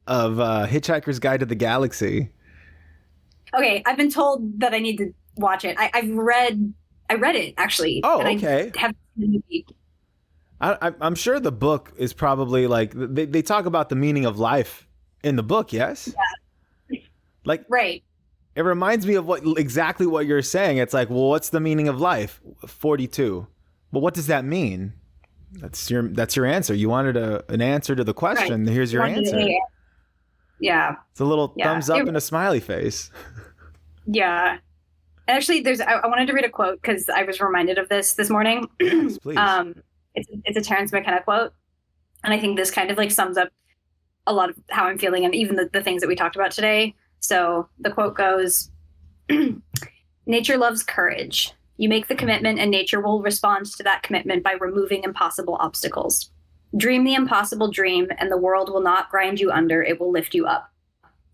Hitchhiker's Guide to the Galaxy. Okay, I've been told that I need to watch it. I read it actually. Oh, and okay. I haven't seen the movie. I'm sure the book is probably like they talk about the meaning of life in the book. Yes. Yeah. Like right. It reminds me of exactly what you're saying. It's like, well, what's the meaning of life? 42. But what does that mean? That's your answer. You wanted an answer to the question. Right. Here's your answer. Yeah. It's a little thumbs up and a smiley face. Yeah. Actually, I wanted to read a quote because I was reminded of this morning. Yes, please. It's a Terrence McKenna quote. And I think this kind of like sums up a lot of how I'm feeling and even the things that we talked about today. So the quote goes, "Nature loves courage. You make the commitment and nature will respond to that commitment by removing impossible obstacles. Dream the impossible dream and the world will not grind you under, it will lift you up.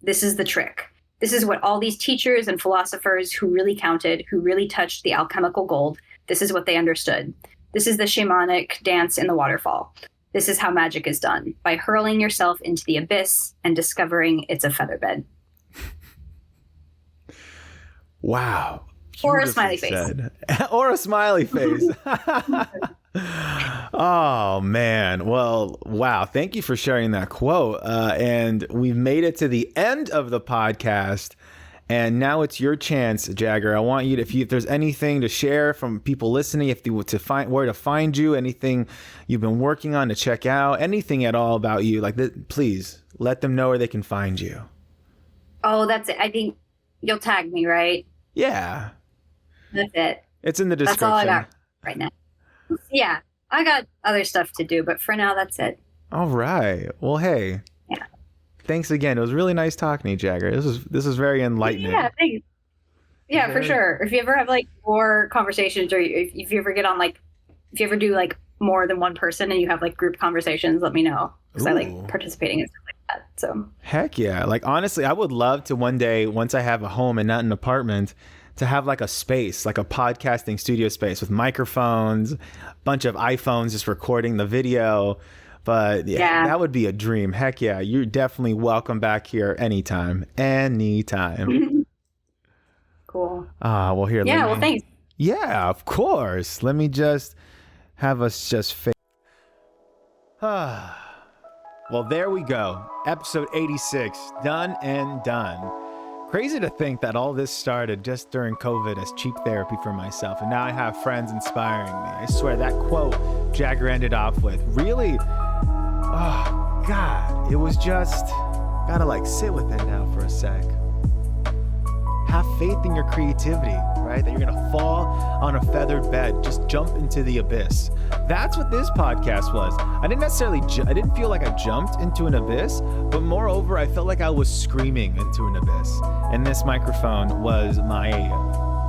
This is the trick. This is what all these teachers and philosophers who really counted, who really touched the alchemical gold, this is what they understood. This is the shamanic dance in the waterfall. This is how magic is done, by hurling yourself into the abyss and discovering it's a featherbed." Wow. Or a smiley face. Or a smiley face. Oh, man. Well, wow. Thank you for sharing that quote. And we've made it to the end of the podcast. And now it's your chance, Jagger. I want you to, if there's anything to share from people listening, if they were to find where to find you, anything you've been working on to check out, anything at all about you, like this, please let them know where they can find you. Oh, that's it. I think you'll tag me, right? Yeah. That's it. It's in the description. That's all I got right now. Yeah, I got other stuff to do, but for now, that's it. All right. Well, hey. Yeah. Thanks again. It was really nice talking to you, Jagger. This was very enlightening. Yeah, thanks. Yeah, for sure. If you ever have like more conversations, or if you ever get on like, if you ever do like more than one person and you have like group conversations, let me know because I like participating and stuff like that. So. Heck yeah! Like honestly, I would love to one day, once I have a home and not an apartment, to have like a space, like a podcasting studio space with microphones, a bunch of iPhones just recording the video. But yeah, that would be a dream. Heck yeah. You're definitely welcome back here anytime. Anytime. Cool. Well, here. Yeah, well, thanks. Yeah, of course. Let me just have us just well, there we go. Episode 86. Done and done. Crazy to think that all this started just during COVID as cheap therapy for myself, and now I have friends inspiring me. I swear that quote Jagger ended off with really, oh God, it was just, gotta like sit with it now for a sec. Have faith in your creativity, right? That you're gonna fall on a feathered bed, just jump into the abyss. That's what this podcast was. I didn't feel like I jumped into an abyss, but moreover, I felt like I was screaming into an abyss. And this microphone was my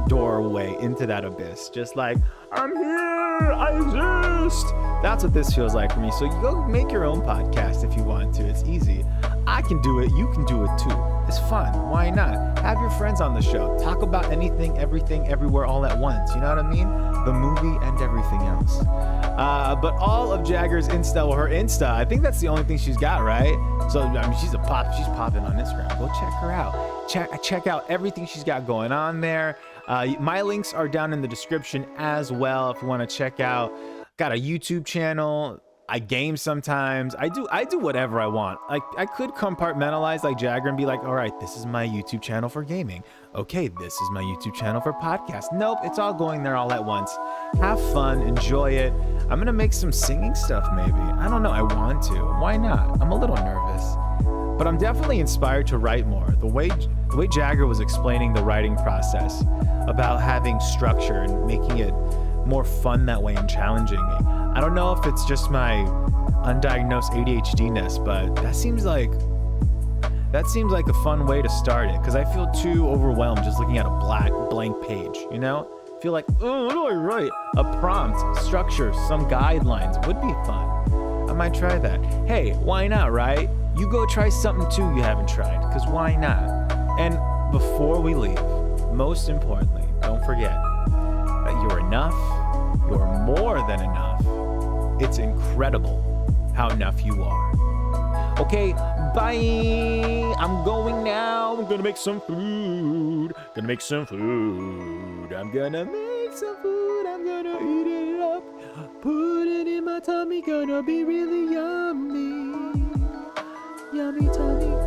doorway into that abyss. Just like, I'm here, I exist. That's what this feels like for me. So you go make your own podcast if you want to. It's easy. I can do it. You can do it too. It's fun. Why not? Have your friends on the show. Talk about anything, everything, everywhere, all at once. You know what I mean? The movie and everything else. But all of Jagger's Insta, or her Insta, I think that's the only thing she's got, right? So, I mean, she's popping on Instagram. Go check her out. Check out everything she's got going on there. My links are down in the description as well if you want to check out. Got a YouTube channel. I game sometimes. I do whatever I want. Like I could compartmentalize like Jagger and be like, all right, this is my YouTube channel for gaming. Okay, this is my YouTube channel for podcast. Nope, it's all going there all at once. Have fun, enjoy it. I'm gonna make some singing stuff maybe. I don't know, I want to. Why not? I'm a little nervous. But I'm definitely inspired to write more. The way Jagger was explaining the writing process about having structure and making it more fun that way and challenging me. I don't know if it's just my undiagnosed ADHD-ness, but that seems like a fun way to start it because I feel too overwhelmed just looking at a blank page, you know? feel like, oh, what do I write? A prompt, structure, some guidelines would be fun. I might try that. Hey, why not, right? You go try something too you haven't tried, because why not? And before we leave, most importantly, don't forget that you're enough, you're more than enough. It's incredible how enough you are. Okay, bye. I'm going now. I'm gonna make some food. I'm gonna make some food. I'm gonna eat it up. Put it in my tummy. Gonna be really yummy. Yummy tummy.